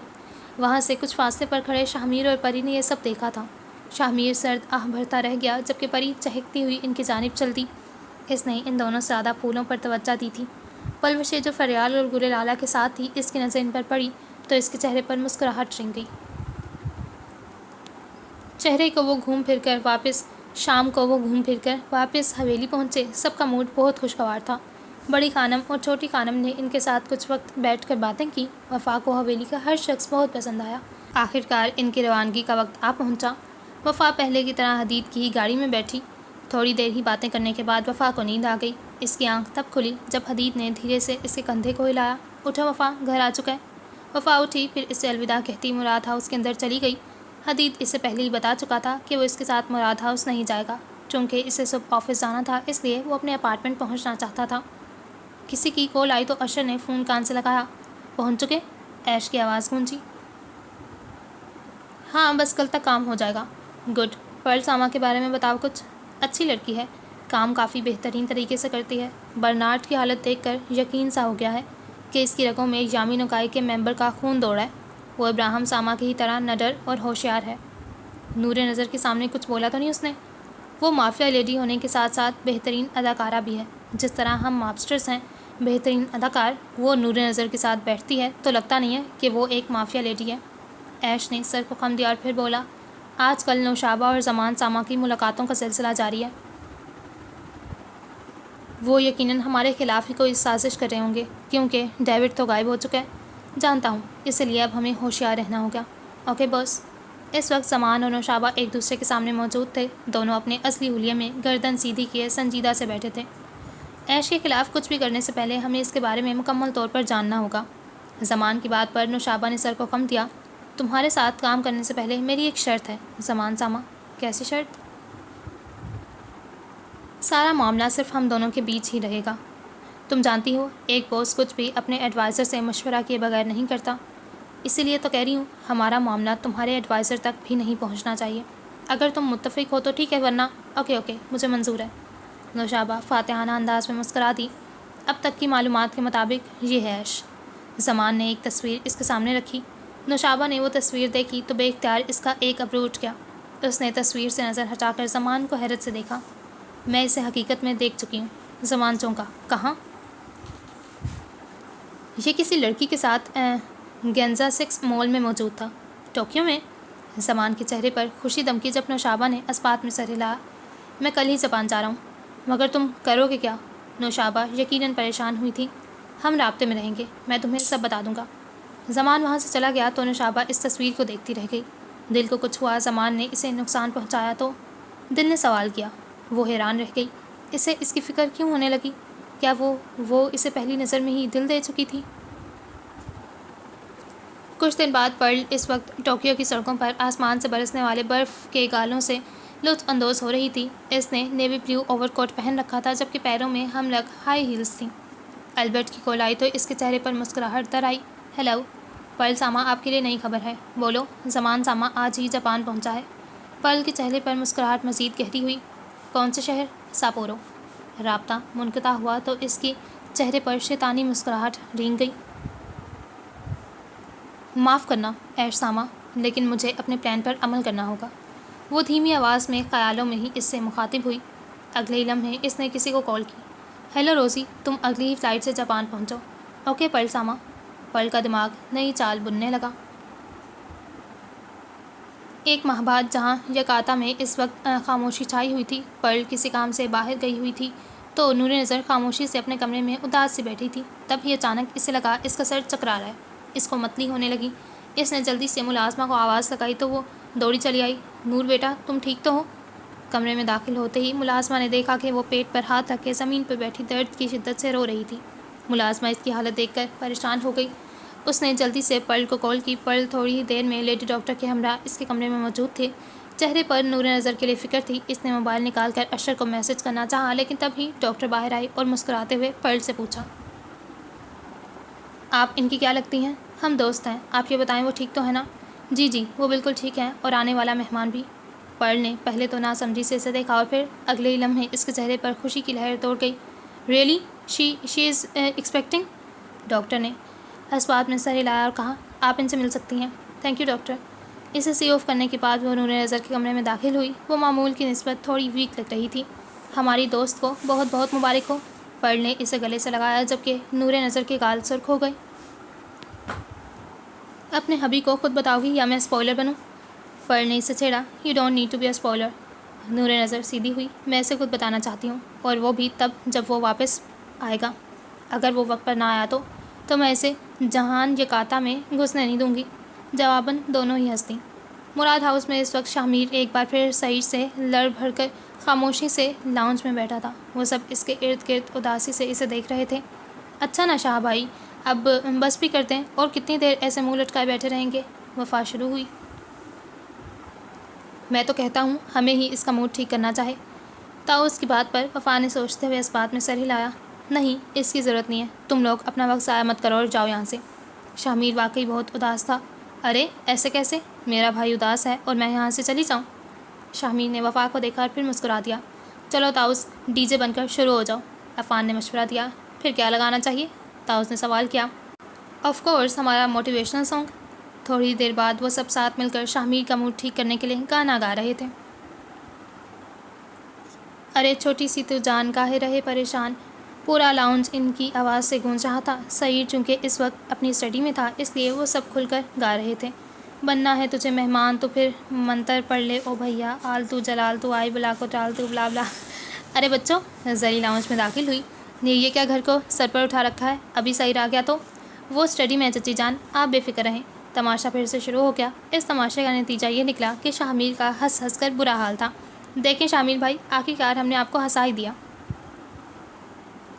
وہاں سے کچھ فاصلے پر کھڑے شاہمیر اور پری نے یہ سب دیکھا تھا۔ شاہمیر سرد آہ بھرتا رہ گیا، جبکہ پری چہکتی ہوئی ان کی جانب چلتی۔ اس نے ان دونوں سے زیادہ پھولوں پر توجہ دی تھی۔ پلوشیں جو فریال اور گل لالہ کے ساتھ تھی، اس کی نظر ان پر پڑی تو اس کے چہرے پر مسکراہٹ رنگ گئی۔ چہرے کو وہ گھوم پھر کر واپس شام کو وہ گھوم پھر کر واپس حویلی پہنچے۔ سب کا موڈ بہت خوشگوار تھا۔ بڑی خانم اور چھوٹی خانم نے ان کے ساتھ کچھ وقت بیٹھ کر باتیں کی۔ وفا کو حویلی کا ہر شخص بہت پسند آیا۔ آخرکار ان کی روانگی کا وقت آ پہنچا۔ وفا پہلے کی طرح حدید کی ہی گاڑی میں بیٹھی۔ تھوڑی دیر ہی باتیں کرنے کے بعد وفا کو نیند آ گئی۔ اس کی آنکھ تب کھلی جب حدید نے دھیرے سے اس کے کندھے کو ہلایا۔ اٹھو وفا، گھر آ چکا ہے۔ وفا اٹھی، پھر اس سے الوداع کہتی مراد ہاؤس کے اندر چلی گئی۔ حدید اسے پہلے ہی بتا چکا تھا کہ وہ اس کے ساتھ مراد ہاؤس نہیں جائے گا، چونکہ اسے صبح آفس جانا تھا، اس لیے وہ اپنے اپارٹمنٹ پہنچنا چاہتا تھا۔ کسی کی کال آئی تو اشر نے فون کان سے لگایا۔ پہنچ چکے؟ ایش کی آواز گونجی۔ ہاں بس کل تک کام ہو جائے گا۔ گڈ۔ پرل ساما کے بارے میں بتاؤ کچھ۔ اچھی لڑکی ہے، کام کافی بہترین طریقے سے کرتی ہے۔ برنارڈ کی حالت دیکھ کر یقین سا ہو گیا ہے کہ اس کی رگوں میں یامی نکائی کے ممبر کا خون دوڑا ہے۔ وہ ابراہم ساما کی ہی طرح نڈر اور ہوشیار ہے۔ نور نظر کے سامنے کچھ بولا تو نہیں اس نے؟ وہ مافیا لیڈی ہونے کے ساتھ ساتھ بہترین اداکارہ بھی ہے۔ جس طرح ہم مابسٹرز ہیں بہترین اداکار، وہ نور نظر کے ساتھ بیٹھتی ہے تو لگتا نہیں ہے کہ وہ ایک مافیا لیڈی ہے۔ ایش نے سر کو خم دیا اور پھر بولا، آج کل نوشابہ اور زمان ساما کی ملاقاتوں کا سلسلہ جاری ہے۔ وہ یقیناً ہمارے خلاف ہی کوئی سازش کر رہے ہوں گے، کیونکہ ڈیوڈ تو غائب ہو چکا ہے۔ جانتا ہوں، اس لیے اب ہمیں ہوشیار رہنا ہوگا۔ اوکے باس۔ اس وقت زمان اور نوشابہ ایک دوسرے کے سامنے موجود تھے۔ دونوں اپنے اصلی حلیے میں گردن سیدھی کیے سنجیدہ سے بیٹھے تھے۔ ایش کے خلاف کچھ بھی کرنے سے پہلے ہمیں اس کے بارے میں مکمل طور پر جاننا ہوگا۔ زمان کی بات پر نوشابہ نے سر کو خم دیا۔ تمہارے ساتھ کام کرنے سے پہلے میری ایک شرط ہے زمان ساما۔ کیسی شرط؟ سارا معاملہ صرف ہم دونوں کے بیچ ہی رہے گا۔ تم جانتی ہو، ایک باس کچھ بھی اپنے ایڈوائزر سے مشورہ کیے بغیر نہیں کرتا۔ اسی لیے تو کہہ رہی ہوں، ہمارا معاملہ تمہارے ایڈوائزر تک بھی نہیں پہنچنا چاہیے۔ اگر تم متفق ہو تو ٹھیک ہے، ورنہ اوکے مجھے منظور ہے۔ نوشابہ فاتحانہ انداز میں مسکرا دی۔ اب تک کی معلومات کے مطابق یہ ہے ایش۔ زمان نے ایک تصویر اس کے سامنے رکھی۔ نوشابہ نے وہ تصویر دیکھی تو بے اختیار اس کا ایک ابرو اٹھ گیا۔ اس نے تصویر سے نظر ہٹا کر زمان کو حیرت سے دیکھا۔ میں اسے حقیقت میں دیکھ چکی ہوں۔ زمان چونکا۔ کہاں؟ یہ کسی لڑکی کے ساتھ گینزا 6 مال میں موجود تھا۔ ٹوکیو میں؟ زمان کے چہرے پر خوشی دمکی جب نوشابہ نے اسبات میں سر ہلایا۔ میں کل ہی جاپان جا رہا ہوں۔ مگر تم کرو گے کیا؟ نوشابہ یقیناً پریشان ہوئی تھی۔ ہم رابطے میں رہیں گے، میں تمہیں سب بتا دوں گا۔ زمان وہاں سے چلا گیا تو نوشابہ اس تصویر کو دیکھتی رہ گئی۔ دل کو کچھ ہوا زمان نے اسے نقصان پہنچایا تو؟ دل نے سوال کیا۔ وہ حیران رہ گئی۔ اسے اس کی فکر کیوں ہونے لگی؟ کیا وہ اسے پہلی نظر میں ہی دل دے چکی تھی؟ کچھ دن بعد پرل اس وقت ٹوکیو کی سڑکوں پر آسمان سے برسنے والے برف کے گالوں سے لطف اندوز ہو رہی تھی۔ اس نے نیوی بلیو اوور کوٹ پہن رکھا تھا، جبکہ پیروں میں ہم لگ ہائی ہیلز تھیں۔ البرٹ کی کال آئی تو اس کے چہرے پر مسکراہٹ در آئی۔ ہیلو پرل ساما، آپ کے لیے نئی خبر ہے۔ بولو۔ زمان ساما آج ہی جاپان پہنچا ہے۔ پرل کے چہرے پر مسکراہٹ مزید گہری ہوئی۔ کون سے شہر؟ ساپورو۔ رابطہ منقطع ہوا تو اس کی چہرے پر شیطانی مسکراہٹ رینگ گئی۔ معاف کرنا ایش ساما، لیکن مجھے اپنے پلان پر عمل کرنا ہوگا۔ وہ دھیمی آواز میں خیالوں میں ہی اس سے مخاطب ہوئی۔ اگلے ہی لمحے اس نے کسی کو کال کی۔ ہیلو روزی، تم اگلی ہی فلائٹ سے جاپان پہنچو۔ اوکے پرل ساما۔ پرل کا دماغ نئی چال بننے لگا۔ ایک ماہ بعد جہاں یکاتا میں اس وقت خاموشی چھائی ہوئی تھی، پرل کسی کام سے باہر گئی ہوئی تھی تو نور نظر خاموشی سے اپنے کمرے میں اداس سی بیٹھی تھی۔ تب ہی اچانک اسے لگا اس کا سر چکرا رہا ہے۔ اس کو متلی ہونے لگی۔ اس نے جلدی سے ملازمہ کو آواز لگائی تو وہ دوڑی چلی آئی۔ نور بیٹا، تم ٹھیک تو ہو؟ کمرے میں داخل ہوتے ہی ملازمہ نے دیکھا کہ وہ پیٹ پر ہاتھ رکھ کے زمین پر بیٹھی درد کی شدت سے رو رہی تھی۔ ملازمہ اس کی حالت دیکھ کر پریشان ہو گئی۔ اس نے جلدی سے پرل کو کال کی۔ پرل تھوڑی ہی دیر میں لیڈی ڈاکٹر کے ہمراہ اس کے کمرے میں موجود تھے۔ چہرے پر نور نظر کے لیے فکر تھی۔ اس نے موبائل نکال کر اشر کو میسج کرنا چاہا، لیکن تب ہی ڈاکٹر باہر آئی اور مسکراتے ہوئے پرل سے پوچھا، آپ ان کی کیا لگتی ہیں؟ ہم دوست ہیں، آپ یہ بتائیں وہ ٹھیک تو ہے نا؟ جی وہ بالکل ٹھیک ہیں، اور آنے والا مہمان بھی۔ پرل نے پہلے تو ناسمجھی سے اسے دیکھا اور پھر اگلے ہی لمحے اس کے چہرے پر خوشی کی لہر دوڑ گئی۔ Really she is expecting? Doctor نے اس بات میں سر ہلایا اور کہا، آپ ان سے مل سکتی ہیں۔ Thank you doctor. اسے سی آف کرنے کے بعد وہ نور نظر کے کمرے میں داخل ہوئی۔ وہ معمول کی نسبت تھوڑی ویک لگ رہی تھی۔ ہماری دوست کو بہت بہت مبارک ہو۔ پرل نے اسے گلے سے لگایا جبکہ نور نظر کے گال سرخ ہو گئے۔ اپنے ہبی کو خود بتاؤ گی یا میں اسپوائلر بنوں؟ پرل نے اسے چھیڑا، you don't need to be a spoiler. Noor نظر سیدھی ہوئی، میں اسے خود بتانا چاہتی ہوں، اور وہ بھی تب جب وہ واپس آئے گا۔ اگر وہ وقت پر نہ آیا تو میں اسے جہان یکاتا میں گھسنے نہیں دوں گی۔ جواباً دونوں ہی ہنس دیں۔ مراد ہاؤس میں اس وقت شاہ میر ایک بار پھر سعید سے لڑ بھڑ کر خاموشی سے لاؤنج میں بیٹھا تھا۔ وہ سب اس کے ارد گرد اداسی سے اسے دیکھ رہے تھے۔ اچھا نا شاہ بھائی، اب بس بھی کرتے ہیں، اور کتنی دیر ایسے منہ لٹکائے بیٹھے رہیں گے؟ وفا شروع ہوئی۔ میں تو کہتا ہوں ہمیں ہی اس کا موڈ ٹھیک کرنا چاہے۔ تاؤس کی بات پر وفا نے سوچتے ہوئے اس بات میں سر ہلایا، نہیں اس کی ضرورت نہیں ہے، تم لوگ اپنا وقت ضائع مت کرو اور جاؤ یہاں سے۔ شاہ واقعی بہت اداس تھا۔ ارے ایسے کیسے؟ میرا بھائی اداس ہے اور میں یہاں سے چلی جاؤں؟ شاہ نے وفا کو دیکھا اور پھر مسکرا دیا۔ چلو تاؤس، ڈی جے بن کر شروع ہو جاؤ۔ عفان نے مشورہ دیا۔ پھر کیا لگانا چاہیے؟ تاؤس نے سوال کیا۔ آف کورس ہمارا موٹیویشنل سانگ۔ تھوڑی دیر بعد وہ سب ساتھ مل کر شاہ کا موڈ ٹھیک کرنے کے لیے گانا گا رہے تھے۔ ارے چھوٹی سی تو جان کاہے رہے پریشان، پورا لاؤنج ان کی آواز سے گونج رہا تھا۔ سعید چونکہ اس وقت اپنی اسٹڈی میں تھا، اس لیے وہ سب کھل کر گا رہے تھے۔ بننا ہے تجھے مہمان تو پھر منتر پڑھ لے او بھیا، آلتو جلالتو آئی بلا کو ٹالتو بلا بلا۔ ارے بچوں، زری لاؤنج میں داخل ہوئی۔ یہ کیا گھر کو سر پر اٹھا رکھا ہے؟ ابھی سعید آ گیا تو؟ وہ اسٹڈی میں چچی جان، آپ بے فکر رہیں۔ تماشا پھر سے شروع ہو گیا۔ اس تماشے کا نتیجہ یہ نکلا کہ شاہ کا ہنس ہنس کر برا حال تھا۔ دیکھیں شاہ بھائی، آخرکار ہم نے آپ کو ہنسا ہی دیا۔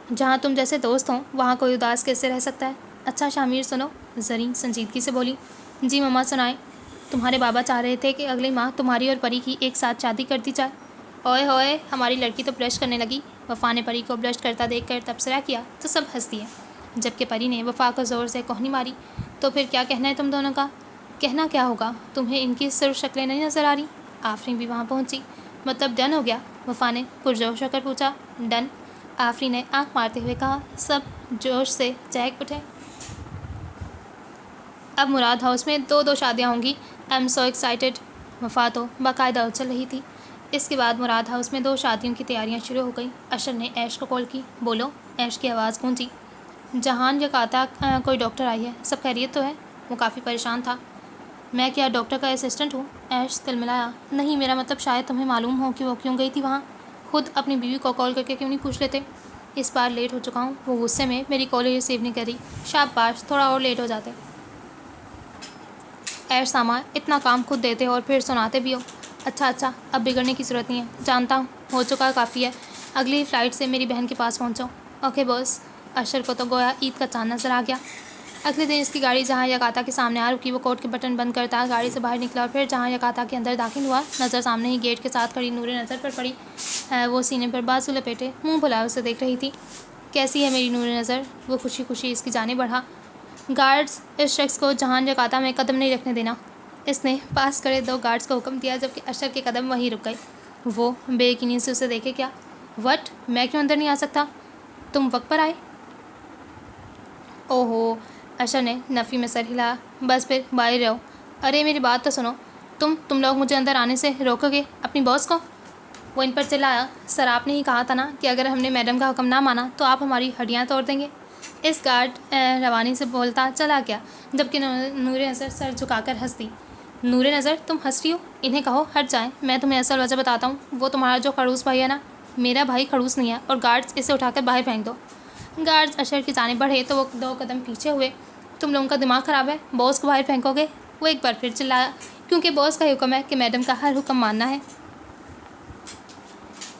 جہاں تم جیسے دوست ہوں وہاں کوئی اداس کیسے رہ سکتا ہے؟ اچھا شاہ سنو، زری سنجیدگی سے بولی۔ جی مما سنائیں۔ تمہارے بابا چاہ رہے تھے کہ اگلے ماہ تمہاری اور پری کی ایک ساتھ شادی کر دی جائے۔ اوئے ہوئے، ہماری لڑکی تو بلش کرنے لگی۔ وفا نے پری کو بلش کرتا دیکھ کر تبصرہ کیا تو سب ہنس دیے، جبکہ پری نے وفا کو زور سے کوہنی ماری۔ تو پھر کیا کہنا ہے تم دونوں کا؟ کہنا کیا ہوگا، تمہیں ان کی سرخ شکلیں نہیں نظر آ رہی؟ آفرین بھی وہاں پہنچی۔ مطلب ڈن ہو گیا؟ وفا نے پرجوش ہو کر پوچھا۔ ڈن، آفرین نے آنکھ مارتے ہوئے کہا۔ سب جوش سے چہک اٹھے۔ اب مراد ہاؤس میں دو شادیاں ہوں گی۔ I am so excited. وفا تو باقاعدہ اچھل رہی تھی۔ اس کے بعد مراد ہاؤس میں 2 شادیوں کی تیاریاں شروع ہو گئیں۔ اشر نے ایش کو کال کی۔ بولو۔ ایش کی آواز گونجی۔ جہان یکاتا کوئی ڈاکٹر آئی ہے، سب خیریت تو ہے؟ وہ کافی پریشان تھا۔ میں کیا ڈاکٹر کا اسسٹنٹ ہوں؟ ایش تلملایا۔ نہیں، میرا مطلب شاید تمہیں معلوم ہو کہ وہ کیوں گئی تھی وہاں، خود اپنی بیوی کو کال کر کے کیوں نہیں پوچھ لیتے؟ اس بار لیٹ ہو چکا ہوں، وہ غصے میں میری کال ریسیو نہیں کر رہی۔ شاباش، تھوڑا اور لیٹ ہو جاتے۔ ایش ساما، اتنا کام خود دیتے ہو اور پھر سناتے بھی ہو۔ اچھا اب بگڑنے کی ضرورت نہیں ہے، جانتا ہوں ہو چکا کافی ہے۔ اگلی فلائٹ سے میری بہن کے پاس پہنچو۔ اوکے باس۔ اشر کو تو گویا عید کا چاند نظر آ گیا۔ اگلے دن اس کی گاڑی جہاں یکاتا کے سامنے آ رکی۔ وہ کوٹ کے بٹن بند کرتا گاڑی سے باہر نکلا اور پھر جہاں یکاتا کے اندر داخل ہوا۔ نظر سامنے ہی گیٹ کے ساتھ کھڑی نور نظر پر پڑی۔ وہ سینے پر بازو لپیٹے منہ بھلائے اسے دیکھ رہی تھی۔ کیسی ہے میری نور نظر؟ وہ خوشی خوشی اس کی جانب بڑھا۔ گارڈز، اس شخص کو جہان یکاتا میں قدم نہیں رکھنے دینا۔ اس نے پاس کھڑے 2 گارڈز کو حکم دیا، جبکہ اشر کے قدم وہیں رک گئے۔ وہ بے یقینی سے اسے دیکھے کیا؟ وٹ، میں کیوں اندر نہیں آ سکتا؟ تم وقت پر آئے؟ اوہو، اشر نے نفی میں سر ہلایا۔ بس پھر باہر رہو۔ ارے میری بات تو سنو، تم لوگ مجھے اندر آنے سے روکو گے اپنی باس کو؟ وہ ان پر چلایا۔ سر آپ نے ہی کہا تھا نا کہ اگر ہم نے میڈم کا حکم نہ مانا تو آپ ہماری ہڈیاں توڑ دیں گے۔ اس گارڈ روانی سے بولتا چلا گیا، جبکہ نور نظر سر جھکا کر ہنس دی۔ نور نظر، تم ہنس رہی ہو؟ انہیں کہو ہٹ جائیں، میں تمہیں اصل وجہ بتاتا ہوں۔ وہ تمہارا جو خڑوس بھائی ہے نا، میرا بھائی خڑوس نہیں ہے، اور گارڈز اسے اٹھا کر باہر پھینک دو۔ گارڈز اشر کی جانب بڑھے تو وہ 2 قدم پیچھے ہوئے۔ تم لوگوں کا دماغ خراب ہے، باس کو باہر پھینکو گے؟ وہ ایک بار پھر چلایا، کیونکہ باس کا حکم ہے کہ میڈم کا ہر حکم ماننا ہے۔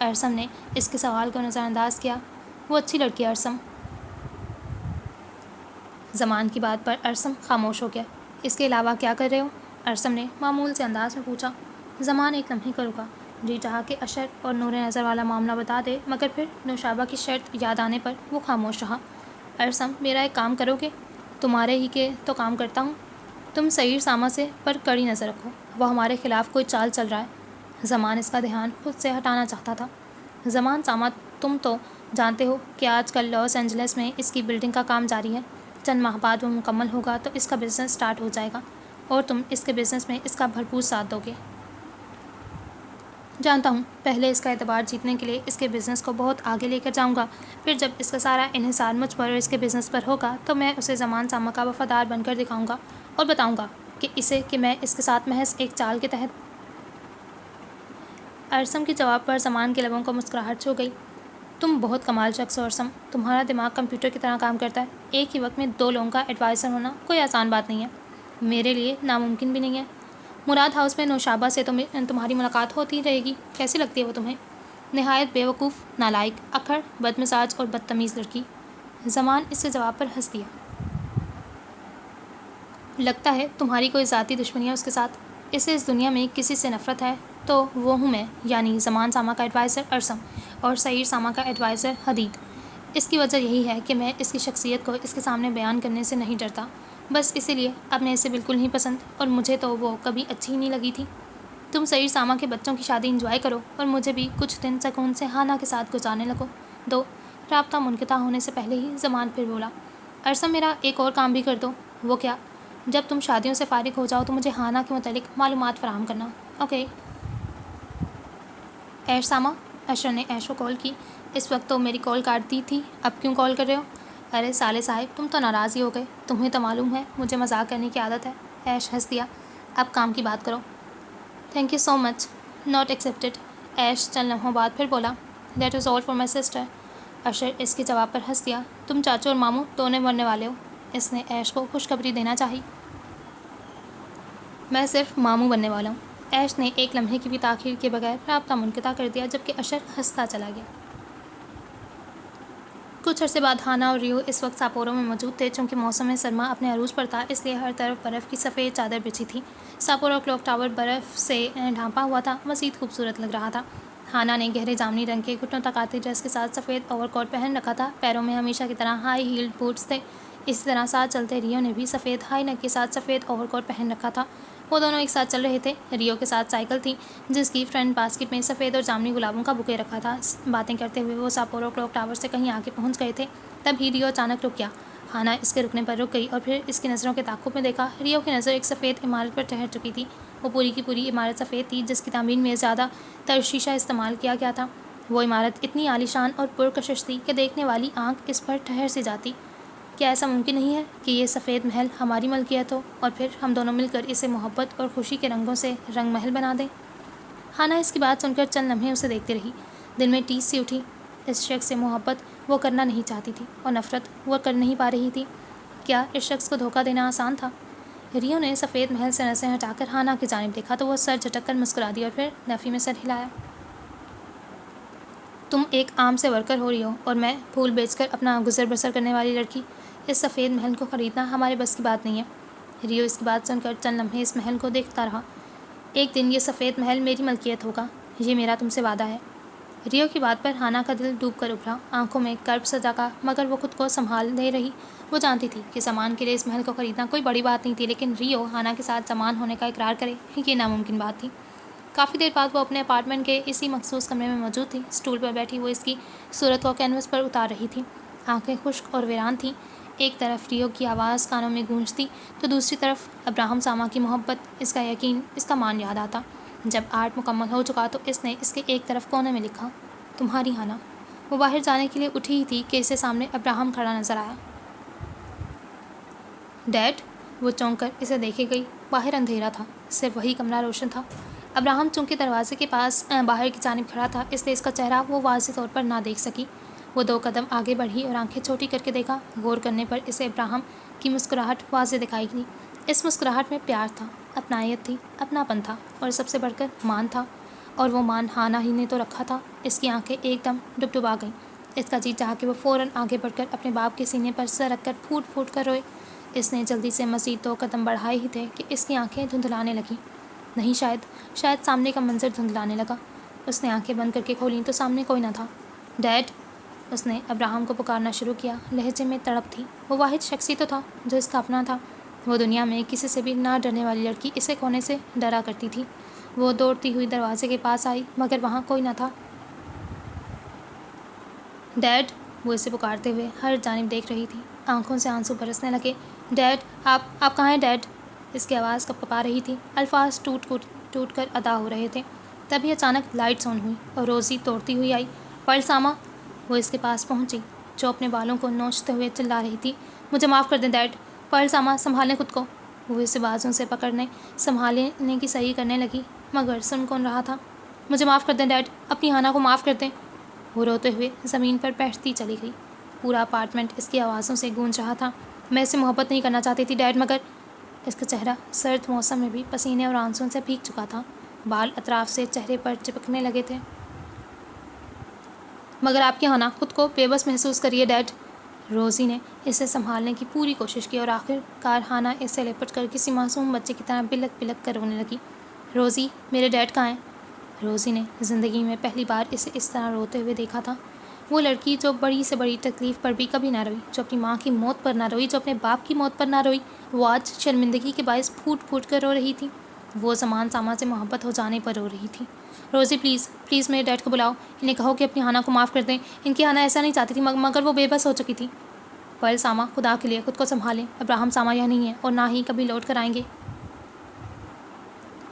ارسم نے اس کے سوال کو نظر انداز کیا۔ وہ اچھی لڑکی ہے ارسم۔ زمان کی بات پر ارسم خاموش ہو گیا۔ اس کے علاوہ کیا کر رہے ہو؟ ارسم نے معمول سے انداز میں پوچھا۔ زمان ایک لمحے کا رکا، جی چاہا کہ اشر اور نور نظر والا معاملہ بتا دے، مگر پھر نوشابہ کی شرط یاد آنے پر وہ خاموش رہا۔ ارسم، میرا ایک کام کرو گے؟ تمہارے ہی کے تو کام کرتا ہوں۔ تم سعید سامہ سے پر کڑی نظر رکھو، وہ ہمارے خلاف کوئی چال چل رہا ہے۔ زمان اس کا دھیان خود سے ہٹانا چاہتا تھا۔ زمان سامہ، تم تو جانتے ہو کہ آج کل لاس اینجلس میں اس کی بلڈنگ کا کام جاری ہے۔ چند ماہ بعد وہ مکمل ہوگا تو اس کا بزنس سٹارٹ ہو جائے گا، اور تم اس کے بزنس میں اس کا بھرپور ساتھ دو گے۔ جانتا ہوں، پہلے اس کا اعتبار جیتنے کے لیے اس کے بزنس کو بہت آگے لے کر جاؤں گا، پھر جب اس کا سارا انحصار مجھ پر اور اس کے بزنس پر ہوگا تو میں اسے زمان سامہ کا وفادار بن کر دکھاؤں گا اور بتاؤں گا کہ میں اس کے ساتھ محض ایک چال کے تحت۔ ارسم کے جواب پر زمان کے لبوں کو مسکراہٹ چھو گئی۔ تم بہت کمال شخص ہو ارسم، تمہارا دماغ کمپیوٹر کی طرح کام کرتا ہے۔ ایک ہی وقت میں 2 لوگوں کا ایڈوائزر ہونا کوئی آسان بات نہیں ہے، میرے لیے ناممکن بھی نہیں ہے۔ مراد ہاؤس میں نوشابہ سے تمہاری ملاقات ہوتی رہے گی، کیسی لگتی ہے وہ تمہیں؟ نہایت بے وقوف، نالائق، اکھڑ، بدمزاج اور بدتمیز لڑکی۔ زمان اس کے جواب پر ہنس دیا۔ لگتا ہے تمہاری کوئی ذاتی دشمنی ہے اس کے ساتھ۔ اسے اس دنیا میں کسی سے نفرت ہے تو وہ ہوں میں، یعنی زمان سامہ کا ایڈوائزر ارسم اور سعید سامہ کا ایڈوائزر حدید۔ اس کی وجہ یہی ہے کہ میں اس کی شخصیت کو اس کے سامنے بیان کرنے سے نہیں ڈرتا، بس اسی لیے اب میں اسے بالکل نہیں پسند، اور مجھے تو وہ کبھی اچھی ہی نہیں لگی تھی۔ تم سعید سامہ کے بچوں کی شادی انجوائے کرو اور مجھے بھی کچھ دن سکون سے ہانا کے ساتھ گزارنے دو۔ رابطہ منقطع ہونے سے پہلے ہی زمان پھر بولا۔ ارسم، میرا ایک اور کام بھی کر دو۔ وہ کیا؟ جب تم شادیوں سے فارغ ہو جاؤ تو مجھے ہانا کے متعلق معلومات فراہم کرنا، اوکے؟ ایش سامہ، اشر نے ایش کو کال کی۔ اس وقت تو میری کال کاٹ دی تھی، اب کیوں کال کر رہے ہو؟ ارے سالے صاحب، تم تو ناراض ہی ہو گئے، تمہیں تو معلوم ہے مجھے مذاق کرنے کی عادت ہے۔ ایش ہنس دیا۔ اب کام کی بات کرو۔ Thank you so much, not accepted. Ash چند لمحوں بعد پھر بولا۔ That is all for my sister. Ashar اس کے جواب پر ہنس دیا۔ تم چاچو اور ماموں دونوں مرنے والے ہو۔ اس نے ایش کو خوشخبری دینا چاہی۔ میں صرف ماموں بننے والا ہوں۔ ایش نے ایک لمحے کی بھی تاخیر کے بغیر رابطہ منقطع کر دیا، جبکہ اشر ہنستا چلا گیا۔ کچھ عرصے بعد ہانا اور ریو اس وقت ساپورو میں موجود تھے۔ چونکہ موسم سرما اپنے عروج پر تھا، اس لیے ہر طرف برف کی سفید چادر بچھی تھی۔ ساپورو کلاک ٹاور برف سے ڈھانپا ہوا تھا، مزید خوبصورت لگ رہا تھا۔ ہانا نے گہرے جامنی رنگ کے گھٹنوں تک آتی ڈریس کے ساتھ سفید اوور کوٹ پہن رکھا تھا، پیروں میں ہمیشہ کی طرح ہائی ہیلڈ بوٹس تھے۔ اسی طرح ساتھ چلتے ریو نے بھی سفید ہائی نیک کے ساتھ سفید اوور کوٹ پہن رکھا تھا۔ وہ دونوں ایک ساتھ چل رہے تھے۔ ریو کے ساتھ سائیکل تھی، جس کی فرنٹ باسکٹ میں سفید اور جامنی گلابوں کا بوکے رکھا تھا۔ باتیں کرتے ہوئے وہ ساپورو کلاک ٹاور سے کہیں آگے پہنچ گئے تھے، تب ہی ریو اچانک رک گیا۔ ہانا اس کے رکنے پر رک گئی اور پھر اس کی نظروں کے تعاقب میں دیکھا۔ ریو کی نظر ایک سفید عمارت پر ٹھہر چکی تھی۔ وہ پوری کی پوری عمارت سفید تھی، جس کی تعمیر میں زیادہ تر شیشہ استعمال کیا گیا تھا۔ وہ عمارت اتنی عالیشان اور پرکشش تھی کہ دیکھنے والی آنکھ اس پر ٹھہر سی جاتی۔ کیا ایسا ممکن نہیں ہے کہ یہ سفید محل ہماری ملکیت ہو اور پھر ہم دونوں مل کر اسے محبت اور خوشی کے رنگوں سے رنگ محل بنا دیں؟ ہانا اس کی بات سن کر چند لمحے اسے دیکھتی رہی۔ دل میں ٹیس سی اٹھی۔ اس شخص سے محبت وہ کرنا نہیں چاہتی تھی اور نفرت وہ کر نہیں پا رہی تھی۔ کیا اس شخص کو دھوکہ دینا آسان تھا؟ ریو نے سفید محل سے نظریں ہٹا کر ہانا کی جانب دیکھا تو وہ سر جھٹک کر مسکرا دی اور پھر نفی میں سر ہلایا۔ تم ایک عام سے ورکر ہو ریو، اور میں پھول بیچ کر اپنا گزر بسر کرنے والی لڑکی۔ اس سفید محل کو خریدنا ہمارے بس کی بات نہیں ہے۔ ریو اس کی بات سن کر چند لمحے اس محل کو دیکھتا رہا۔ ایک دن یہ سفید محل میری ملکیت ہوگا، یہ میرا تم سے وعدہ ہے۔ ریو کی بات پر ہانا کا دل ڈوب کر ابھرا، آنکھوں میں کرب سجا کا، مگر وہ خود کو سنبھال دے رہی۔ وہ جانتی تھی کہ زمان کے لیے اس محل کو خریدنا کوئی بڑی بات نہیں تھی، لیکن ریو ہانا کے ساتھ زمان ہونے کا اقرار کرے، یہ ناممکن بات تھی۔ کافی دیر بعد وہ اپنے اپارٹمنٹ کے اسی مخصوص کمرے میں موجود تھی۔ اسٹول پر بیٹھی وہ اس کی صورت کو کینوس پر اتار رہی تھی۔ آنکھیں خشک اور ویران تھیں۔ ایک طرف ریو کی آواز کانوں میں گونجتی تو دوسری طرف ابراہم سامہ کی محبت، اس کا یقین، اس کا مان یاد آتا۔ جب آرٹ مکمل ہو چکا تو اس نے اس کے ایک طرف کونے میں لکھا، تمہاری ہانا۔ وہ باہر جانے کے لیے اٹھی ہی تھی کہ اسے سامنے ابراہم کھڑا نظر آیا۔ ڈیڈ؟ وہ چونک کر اسے دیکھے گئی۔ باہر اندھیرا تھا، صرف وہی کمرہ روشن تھا۔ ابراہم چونکہ دروازے کے پاس باہر کی جانب کھڑا تھا، اس لیے اس کا چہرہ وہ واضح طور پر نہ دیکھ سکی۔ وہ 2 قدم آگے بڑھی اور آنکھیں چھوٹی کر کے دیکھا۔ غور کرنے پر اسے ابراہم کی مسکراہٹ واضح دکھائی دی۔ اس مسکراہٹ میں پیار تھا، اپنائیت تھی، اپناپن تھا، اور سب سے بڑھ کر مان تھا۔ اور وہ مان ہانا ہی نے تو رکھا تھا۔ اس کی آنکھیں ایک دم ڈبڈبا گئیں۔ اس کا جی چاہا کہ وہ فوراً آگے بڑھ کر اپنے باپ کے سینے پر سر رکھ کر پھوٹ پھوٹ کر روئے۔ اس نے جلدی سے مزید 2 قدم بڑھائے ہی تھے کہ اس کی آنکھیں دھندلانے لگیں۔ نہیں، شاید سامنے کا منظر دھندلانے لگا۔ اس نے آنکھیں بند کر کے کھولیں تو سامنے کوئی نہ تھا۔ ڈیڈ! اس نے ابراہم کو پکارنا شروع کیا۔ لہجے میں تڑپ تھی۔ وہ واحد شخص ہی تو تھا جو اس کا اپنا تھا۔ وہ دنیا میں کسی سے بھی نہ ڈرنے والی لڑکی اسے کھونے سے ڈرا کرتی تھی۔ وہ دوڑتی ہوئی دروازے کے پاس آئی مگر وہاں کوئی نہ تھا۔ ڈیڈ! وہ اسے پکارتے ہوئے ہر جانب دیکھ رہی تھی۔ آنکھوں سے آنسو برسنے لگے۔ ڈیڈ! آپ کہاں ہیں ڈیڈ؟ اس کی آواز کپکپا رہی تھی۔ الفاظ ٹوٹ کر ادا ہو رہے تھے۔ تبھی اچانک لائٹس آن ہوئی اور روزی دوڑتی ہوئی آئی۔ پرل ساما! وہ اس کے پاس پہنچی جو اپنے بالوں کو نوچتے ہوئے چلا رہی تھی۔ مجھے معاف کر دیں ڈیڈ۔ پرل ساما، سنبھالیں خود کو۔ وہ اسے بازوں سے پکڑنے سنبھالنے کی صحیح کرنے لگی مگر سن کون رہا تھا۔ مجھے معاف کر دیں ڈیڈ، اپنی ہانا کو معاف کر دیں۔ وہ روتے ہوئے زمین پر بیٹھتی چلی گئی۔ پورا اپارٹمنٹ اس کی آوازوں سے گونج رہا تھا۔ میں اس سے محبت نہیں کرنا چاہتی تھی ڈیڈ، مگر اس کا چہرہ سرد موسم میں بھی پسینے اور آنسوؤں سے بھیگ چکا تھا۔ بال اطراف سے چہرے پر چپکنے لگے تھے۔ مگر آپ کی ہانا خود کو بے بس محسوس کریے ڈیڈ۔ روزی نے اسے سنبھالنے کی پوری کوشش کی اور آخر کار ہانا اسے لپٹ کر کسی معصوم بچے کی طرح بلک بلک کر رونے لگی۔ روزی، میرے ڈیڈ کہاں ہیں؟ روزی نے زندگی میں پہلی بار اسے اس طرح روتے ہوئے دیکھا تھا۔ وہ لڑکی جو بڑی سے بڑی تکلیف پر بھی کبھی نہ روئی، جو اپنی ماں کی موت پر نہ روئی، جو اپنے باپ کی موت پر نہ روئی، وہ آج شرمندگی کے باعث پھوٹ پھوٹ کر رو رہی تھی۔ وہ زمان ساما سے محبت ہو جانے پر رو رہی تھی۔ روزی پلیز میرے ڈیڈ کو بلاؤ، انہیں کہو کہ اپنی ہانا کو معاف کر دیں۔ ان کی ہانا ایسا نہیں چاہتی تھی مگر وہ بے بس ہو چکی تھی۔ پرل ساما، خدا کے لیے خود کو سنبھالیں۔ ابراہم ساما یہ نہیں ہے اور نہ ہی کبھی لوٹ کر آئیں گے۔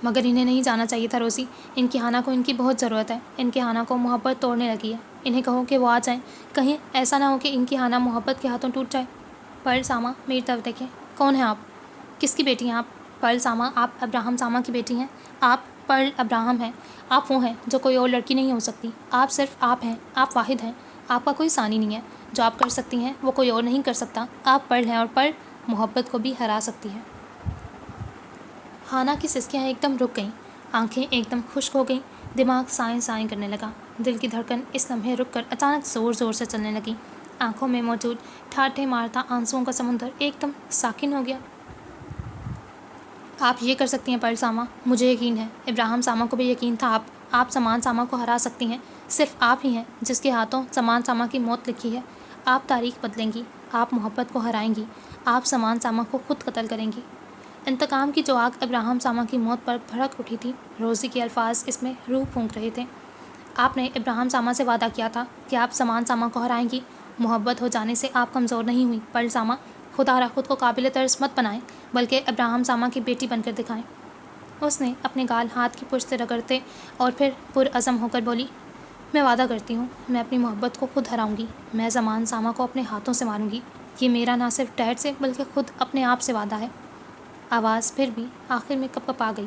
مگر انہیں نہیں جانا چاہیے تھا روزی۔ ان کی ہانا کو ان کی بہت ضرورت ہے۔ ان کی ہانا کو محبت توڑنے لگی ہے۔ انہیں کہو کہ وہ آ جائیں۔ کہیں ایسا نہ ہو کہ ان کی ہانا محبت کے ہاتھوں ٹوٹ جائے۔ پرل ساما، میری طرف دیکھیں۔ کون ہیں آپ؟ کس کی بیٹی ہیں آپ؟ پرل ساما، آپ ابراہم ساما کی بیٹی ہیں۔ آپ پرل ابراہم ہیں۔ آپ وہ ہیں جو کوئی اور لڑکی نہیں ہو سکتی۔ آپ صرف آپ ہیں۔ آپ واحد ہیں۔ آپ کا کوئی ثانی نہیں ہے۔ جو آپ کر سکتی ہیں وہ کوئی اور نہیں کر سکتا۔ آپ پرل ہیں اور پرل محبت کو بھی ہرا سکتی ہے۔ ہانا کی سسکیاں ایک دم رک گئیں۔ آنکھیں ایک دم خشک ہو گئیں۔ دماغ سائیں سائیں کرنے لگا۔ دل کی دھڑکن اس لمحے رک کر اچانک زور زور سے چلنے لگی۔ آنکھوں میں موجود ٹھاٹھے مارتا آنسوؤں کا سمندر ایک دم ساکن ہو گیا۔ آپ یہ کر سکتی ہیں پرل ساما، مجھے یقین ہے۔ ابراہم ساما کو بھی یقین تھا آپ زمان ساما کو ہرا سکتی ہیں۔ صرف آپ ہی ہیں جس کے ہاتھوں زمان ساما کی موت لکھی ہے۔ آپ تاریخ بدلیں گی۔ آپ محبت کو ہرائیں گی۔ آپ زمان ساما کو خود قتل کریں گی۔ انتقام کی جو آگ ابراہم ساما کی موت پر بھڑک اٹھی تھی، روزی کے الفاظ اس میں روح پھونک رہے تھے۔ آپ نے ابراہم ساما سے وعدہ کیا تھا کہ آپ زمان ساما کو ہرائیں گی۔ محبت ہو جانے سے آپ کمزور نہیں ہوئی پرل ساما۔ خدا را خود کو قابل ترس مت بنائیں بلکہ ابراہم ساما کی بیٹی بن کر دکھائیں۔ اس نے اپنے گال ہاتھ کی پشت سے رگڑتے اور پھر پرعزم ہو کر بولی، میں وعدہ کرتی ہوں، میں اپنی محبت کو خود ہراؤں گی۔ میں زمان ساما کو اپنے ہاتھوں سے ماروں گی۔ یہ میرا نہ صرف ڈیڈ سے بلکہ خود اپنے آپ سے وعدہ ہے۔ آواز پھر بھی آخر میں کپکپا گئی۔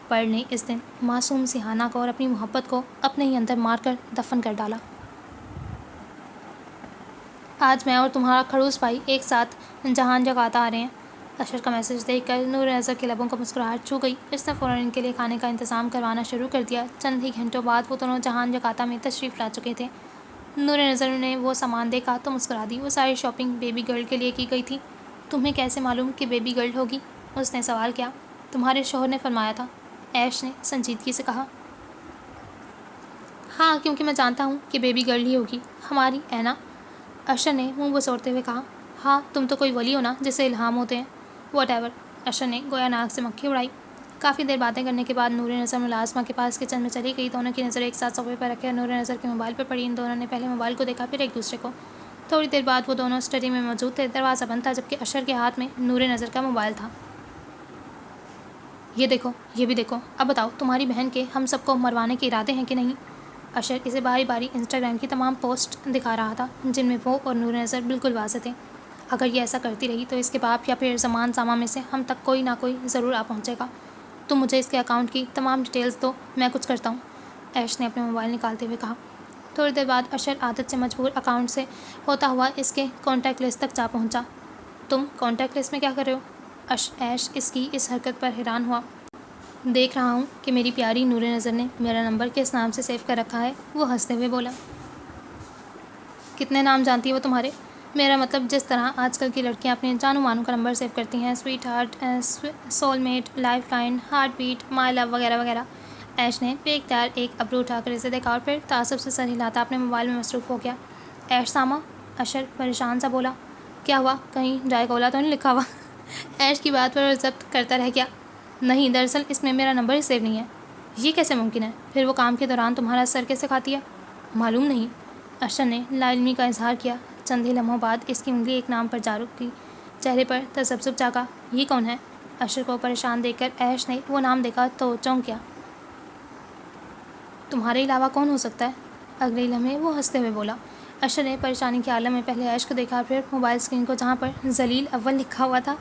پرل نے اس دن معصوم سی ہانا کو اور اپنی محبت کو اپنے ہی اندر مار کر دفن کر ڈالا۔ آج میں اور تمہارا کھڑوس بھائی ایک ساتھ جہان جگاتا آ رہے ہیں۔ اشر کا میسج دیکھ کر نور نظر کے لبوں کو مسکراہٹ چھو گئی۔ اس نے فوراً ان کے لیے کھانے کا انتظام کروانا شروع کر دیا۔ چند ہی گھنٹوں بعد وہ دونوں جہان جگاتا میں تشریف لا چکے تھے۔ نور نظر نے وہ سامان دیکھا تو مسکرا دی۔ وہ ساری شاپنگ بیبی گرل کے لیے کی گئی تھی۔ تمہیں کیسے معلوم کہ بیبی گرل ہوگی؟ اس نے سوال کیا۔ تمہارے شوہر نے فرمایا تھا، ایش نے سنجیدگی سے کہا۔ ہاں، کیونکہ میں جانتا ہوں کہ بیبی گرل ہی ہوگی، ہماری اینا۔ اشر نے منہ بسوڑتے ہوئے کہا۔ ہاں، تم تو کوئی ولی ہو نا جسے الہام ہوتے ہیں۔ واٹ ایور، اشر نے گویا ناک سے مکھی اڑائی۔ کافی دیر باتیں کرنے کے بعد نور نظر ملازمہ کے پاس کچن میں چلی گئی۔ دونوں کی نظر ایک ساتھ صوفے پر رکھے نور نظر کے موبائل پر پڑی۔ ان دونوں نے پہلے موبائل کو دیکھا پھر ایک دوسرے کو۔ تھوڑی دیر بعد وہ دونوں اسٹڈی میں موجود تھے۔ دروازہ بند تھا جبکہ اشر کے ہاتھ میں نور نظر کا موبائل تھا۔ یہ دیکھو، یہ بھی دیکھو، اب بتاؤ تمہاری بہن کے ہم سب کو مروانے کے ارادے ہیں کہ نہیں؟ اشر اسے باری باری انسٹاگرام کی تمام پوسٹ دکھا رہا تھا جن میں وہ اور نور نظر بالکل واضح تھے۔ اگر یہ ایسا کرتی رہی تو اس کے باپ یا پھر زمان ساما میں سے ہم تک کوئی نہ کوئی ضرور آ پہنچے گا۔ تم مجھے اس کے اکاؤنٹ کی تمام ڈیٹیلز دو، میں کچھ کرتا ہوں، ایش نے اپنے موبائل نکالتے ہوئے کہا۔ تھوڑی دیر بعد اشر عادت سے مجبور اکاؤنٹ سے ہوتا ہوا اس کے کانٹیکٹ لسٹ تک جا پہنچا۔ تم کانٹیکٹ لسٹ میں کیا کر رہے ہو؟ ایش اس کی اس حرکت پر حیران ہوا۔ دیکھ رہا ہوں کہ میری پیاری نور نظر نے میرا نمبر کس نام سے سیو کر رکھا ہے، وہ ہنستے ہوئے بولا۔ کتنے نام جانتی ہے وہ تمہارے؟ میرا مطلب جس طرح آج کل کی لڑکیاں اپنے جانو مانو کا نمبر سیو کرتی ہیں، sweetheart, soulmate, lifeline, heartbeat, my love وغیرہ وغیرہ۔ ایش نے بے اختیار ایک ابرو اٹھا کر اسے دیکھا اور پھر تعصب سے سر ہلاتا اپنے موبائل میں مصروف ہو گیا۔ ایش ساما، اشر پریشان سا بولا۔ کیا ہوا، کہیں ڈرائی کولا تو نہیں لکھا ہوا؟ ایش کی بات پر ضبط کرتا رہ گیا۔ نہیں، دراصل اس میں میرا نمبر ہی سیو نہیں ہے۔ یہ کیسے ممکن ہے؟ پھر وہ کام کے دوران تمہارا سر کیسے کھاتی ہے؟ معلوم نہیں، اشر نے لا علمی کا اظہار کیا۔ چند ہی لمحوں بعد اس کی انگلی ایک نام پر جا رکی، چہرے پر تذبذب جاگا۔ یہ کون ہے؟ اشر کو پریشان دیکھ کر ایش نے وہ نام دیکھا تو چونک گیا۔ تمہارے علاوہ کون ہو سکتا ہے؟ اگلے لمحے وہ ہنستے ہوئے بولا۔ اشر نے پریشانی کے عالم میں پہلے ایش کو دیکھا، پھر موبائل اسکرین کو جہاں پر ذلیل اول لکھا ہوا تھا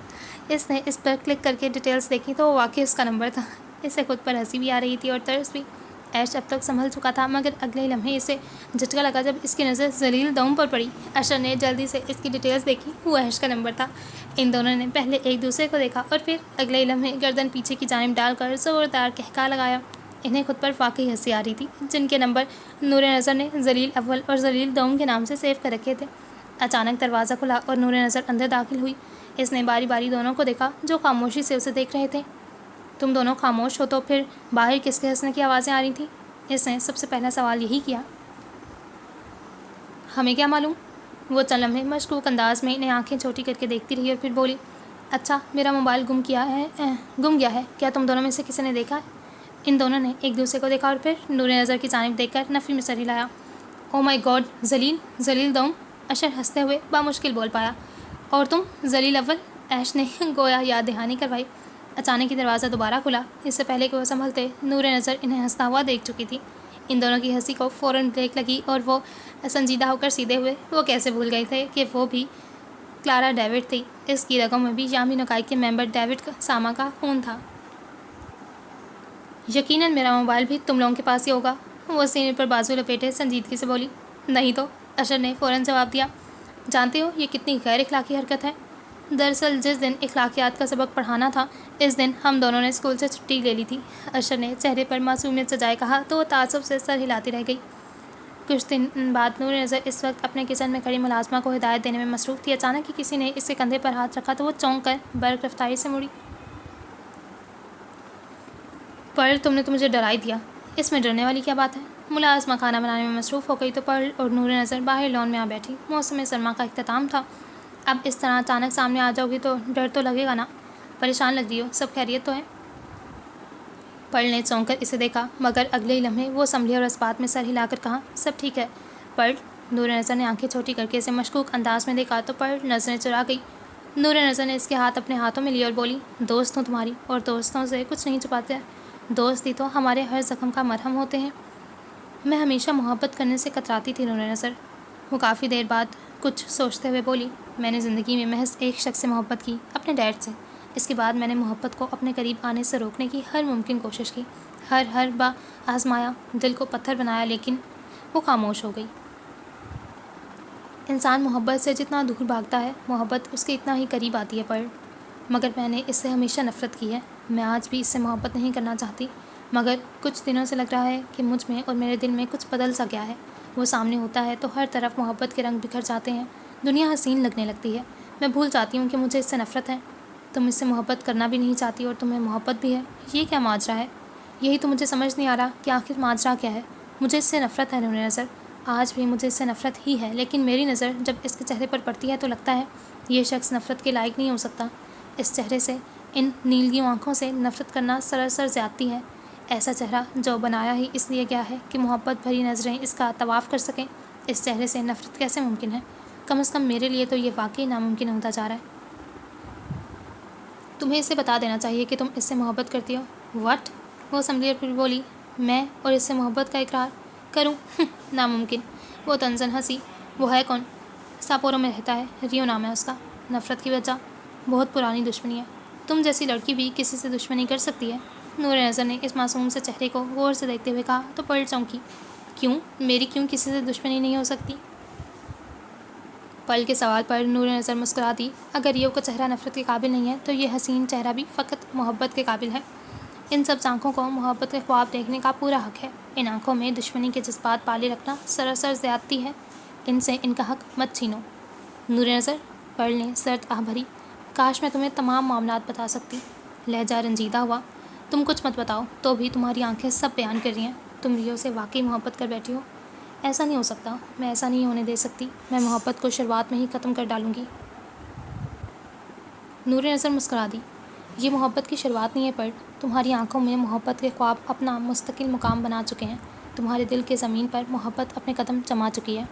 اس نے اس پر کلک کر کے ڈیٹیلز دیکھی تو وہ واقعی اس کا نمبر تھا۔ اسے خود پر ہنسی بھی آ رہی تھی اور ترس بھی۔ ایش اب تک سنبھل چکا تھا، مگر اگلے لمحے اسے جھٹکا لگا جب اس کی نظر ذلیل دوم پر پڑی۔ اشر نے جلدی سے اس کی ڈیٹیلز دیکھی، وہ ایش کا نمبر تھا۔ ان دونوں نے پہلے ایک دوسرے کو دیکھا اور پھر اگلے لمحے گردن پیچھے کی جانب ڈال کر زوردار قہقہا لگایا۔ انہیں خود پر واقعی ہنسی آ رہی تھی، جن کے نمبر نور نظر نے ذلیل اول اور ذلیل دوم کے نام سے سیو کر رکھے تھے۔ اچانک دروازہ کھلا اور نور نظر اندر داخل ہوئی۔ اس نے باری باری دونوں کو دیکھا جو خاموشی سے اسے دیکھ رہے تھے۔ تم دونوں خاموش ہو تو پھر باہر کس کے ہنسنے کی آوازیں آ رہی تھیں؟ اس نے سب سے پہلا سوال یہی کیا۔ ہمیں کیا معلوم؟ وہ چند لمحے مشکوک انداز میں انہیں آنکھیں چھوٹی کر کے دیکھتی رہی اور پھر بولی۔ اچھا، میرا موبائل گم گیا ہے، کیا تم دونوں میں سے کسی نے دیکھا ہے؟ ان دونوں نے ایک دوسرے کو دیکھا اور پھر نور نظر کی جانب دیکھ کر نفی میں سر ہلایا۔ او مائی گاڈ، ذلیل دوم، اشر ہنستے ہوئے بامشکل بول پایا۔ اور تم ذلیل اول، ایش نے گویا یاد دہانی کروائی۔ اچانک ہی دروازہ دوبارہ کھلا۔ اس سے پہلے کہ وہ سنبھلتے، نور نظر انہیں ہنستا ہوا دیکھ چکی تھی۔ ان دونوں کی ہنسی کو فوراً بریک لگی اور وہ سنجیدہ ہو کر سیدھے ہوئے۔ وہ کیسے بھول گئے تھے کہ وہ بھی کلارا ڈیوڈ تھی، اس کی رگوں میں بھی یامی نکائی کے ممبر ڈیوڈ ساما کا خون تھا۔ یقیناً میرا موبائل بھی تم لوگوں کے پاس ہی ہوگا، وہ سینے پر بازو لپیٹے سنجیدگی سے بولی۔ نہیں تو، اشر نے فوراً جواب دیا۔ جانتے ہو یہ کتنی غیر اخلاقی حرکت ہے؟ دراصل جس دن اخلاقیات کا سبق پڑھانا تھا اس دن ہم دونوں نے اسکول سے چھٹی لے لی تھی، اشر نے چہرے پر معصومیت سجائے کہا تو وہ تعصب سے سر ہلاتی رہ گئی۔ کچھ دن بعد نور نظر اس وقت اپنے کچن میں کھڑی ملازمہ کو ہدایت دینے میں مصروف تھی۔ اچانک ہی کسی نے اس کے کندھے پر ہاتھ رکھا تو وہ چونک کر برق رفتاری سے مڑی۔ پرل، تم نے تو مجھے ڈرا ہی دیا، اس میں ڈرنے والی کیا بات ہے؟ ملازمہ کھانا بنانے میں مصروف ہو گئی تو پرل اور نور نظر باہر لان میں آ بیٹھی۔ موسم سرما کا اختتام تھا۔ اب اس طرح اچانک سامنے آ جاؤ گی تو ڈر تو لگے گا نا۔ پریشان لگ رہی ہو، سب خیریت تو ہے؟ پرل نے چونک کر اسے دیکھا، مگر اگلے ہی لمحے وہ سنبھلی اور اس بات میں سر ہلا کر کہا، سب ٹھیک ہے پرل۔ نور نظر نے آنکھیں چھوٹی کر کے اسے مشکوک انداز میں دیکھا تو پرل نظریں چرا گئی۔ نور نظر نے اس کے ہاتھ اپنے ہاتھوں میں لیے اور بولی، دوست ہوں تمہاری اور دوستوں سے کچھ نہیں چھپاتے، دوست ہی تو ہمارے ہر زخم کا مرہم ہوتے ہیں۔ میں ہمیشہ محبت کرنے سے کتراتی تھی نور نظر، وہ کافی دیر بعد کچھ سوچتے ہوئے بولی، میں نے زندگی میں محض ایک شخص سے محبت کی، اپنے ڈیڈ سے۔ اس کے بعد میں نے محبت کو اپنے قریب آنے سے روکنے کی ہر ممکن کوشش کی، ہر بار آزمایا، دل کو پتھر بنایا، لیکن وہ خاموش ہو گئی۔ انسان محبت سے جتنا دور بھاگتا ہے، محبت اس کے اتنا ہی قریب آتی ہے پر مگر میں نے اس سے ہمیشہ نفرت کی ہے۔ میں آج بھی اس سے محبت نہیں کرنا چاہتی، مگر کچھ دنوں سے لگ رہا ہے کہ مجھ میں اور میرے دل میں کچھ بدل سا گیا ہے۔ وہ سامنے ہوتا ہے تو ہر طرف محبت کے رنگ بکھر جاتے ہیں، دنیا حسین لگنے لگتی ہے، میں بھول جاتی ہوں کہ مجھے اس سے نفرت ہے۔ تم اس سے محبت کرنا بھی نہیں چاہتی اور تمہیں محبت بھی ہے، یہ کیا ماجرا ہے؟ یہی تو مجھے سمجھ نہیں آ رہا کہ آخر ماجرا کیا ہے۔ مجھے اس سے نفرت ہے نور نظر، آج بھی مجھے اس سے نفرت ہی ہے، لیکن میری نظر جب اس کے چہرے پر پڑتی ہے تو لگتا ہے یہ شخص نفرت کے لائق نہیں ہو سکتا۔ اس چہرے سے، ان نیلگی آنکھوں سے نفرت کرنا سراسر زیادتی ہے۔ ایسا چہرہ جو بنایا ہی اس لیے گیا ہے کہ محبت بھری نظریں اس کا طواف کر سکیں، اس چہرے سے نفرت کیسے ممکن ہے؟ کم از کم میرے لیے تو یہ واقعی ناممکن ہوتا جا رہا ہے۔ تمہیں اسے بتا دینا چاہیے کہ تم اس سے محبت کرتی ہو۔ واٹ؟ وہ سنبھلی اور پھر بولی، میں اور اس سے محبت کا اقرار کروں؟ ناممکن۔ وہ طنزاً ہنسی۔ وہ ہے کون؟ ساپورو میں رہتا ہے، ریو نام ہے اس کا۔ نفرت کی وجہ؟ بہت پرانی دشمنی ہے۔ تم جیسی لڑکی بھی کسی سے دشمنی کر سکتی ہے؟ نور نظر نے اس معصوم سے چہرے کو غور سے دیکھتے ہوئے کہا تو پرل چونکی۔ کیوں؟ میری کیوں کسی سے دشمنی نہیں ہو سکتی؟ پرل کے سوال پر نور نظر مسکرا دی۔ اگر ریو کا چہرہ نفرت کے قابل نہیں ہے تو یہ حسین چہرہ بھی فقط محبت کے قابل ہے۔ ان سب آنکھوں کو محبت کے خواب دیکھنے کا پورا حق ہے۔ ان آنکھوں میں دشمنی کے جذبات پالے رکھنا سراسر زیادتی ہے۔ ان سے ان کا حق مت چھینو۔ نور نظر، پرل نے سرد آہ بھری، کاش میں تمہیں تمام معاملات بتا سکتی۔ لہجہ رنجیدہ ہوا، تم کچھ مت بتاؤ تو بھی تمہاری آنکھیں سب بیان کر رہی ہیں۔ تم ریو سے واقعی محبت کر بیٹھی ہو۔ ایسا نہیں ہو سکتا، میں ایسا نہیں ہونے دے سکتی۔ میں محبت کو شروعات میں ہی ختم کر ڈالوں گی۔ نور نظر مسکرا دی، یہ محبت کی شروعات نہیں ہے پرل، تمہاری آنکھوں میں محبت کے خواب اپنا مستقل مقام بنا چکے ہیں۔ تمہارے دل کے زمین پر محبت اپنے قدم جما چکی ہے۔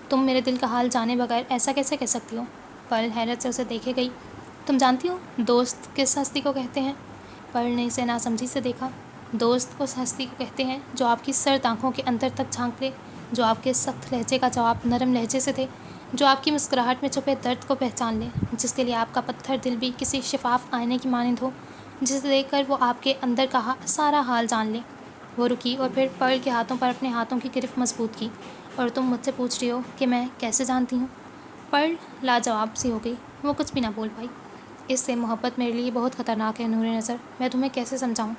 تم میرے دل کا حال جانے بغیر ایسا کیسے کہہ سکتی ہو؟ پرل حیرت سے اسے دیکھے گئی۔ تم جانتی ہو دوست کس ہستی کو کہتے ہیں؟ پرل نے اسے ناسمجھی سے دیکھا۔ دوست اس ہستی کو کہتے ہیں جو آپ کی سرد آنکھوں کے اندر تک جھانک لے، جو آپ کے سخت لہجے کا جواب نرم لہجے سے دے، جو آپ کی مسکراہٹ میں چھپے درد کو پہچان لے، جس کے لیے آپ کا پتھر دل بھی کسی شفاف آئینے کی مانند ہو، جسے دیکھ کر وہ آپ کے اندر کا سارا حال جان لے۔ وہ رکی اور پھر پرل کے ہاتھوں پر اپنے ہاتھوں کی گرفت مضبوط کی۔ اور تم مجھ سے پوچھ رہی ہو کہ میں کیسے جانتی ہوں؟ پرل لاجواب سی ہو گئی، وہ کچھ بھی نہ بول پائی۔ اس سے محبت میرے لیے بہت خطرناک ہے نور نظر، میں تمہیں کیسے سمجھاؤں؟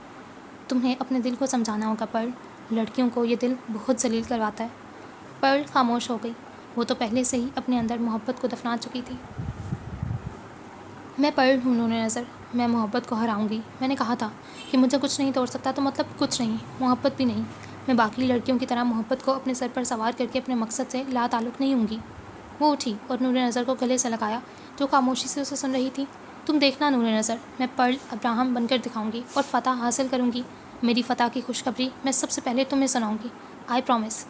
تمہیں اپنے دل کو سمجھانا ہوگا پرل، لڑکیوں کو یہ دل بہت ذلیل کرواتا ہے۔ پرل خاموش ہو گئی، وہ تو پہلے سے ہی اپنے اندر محبت کو دفنا چکی تھی۔ میں پرل ہوں نور نظر، میں محبت کو ہراؤں گی۔ میں نے کہا تھا کہ مجھے کچھ نہیں توڑ سکتا، تو مطلب کچھ نہیں، محبت بھی نہیں۔ میں باقی لڑکیوں کی طرح محبت کو اپنے سر پر سوار کر کے اپنے مقصد سے لا تعلق نہیں ہوں گی۔ وہ اٹھی اور نور نظر کو گلے سے لگایا جو خاموشی سے اسے سن رہی تھی۔ تم دیکھنا نور نظر، میں پرل ابراہم بن کر دکھاؤں گی اور فتح حاصل کروں گی۔ میری فتح کی خوشخبری میں سب سے پہلے تمہیں سناؤں گی، آئی پرومس۔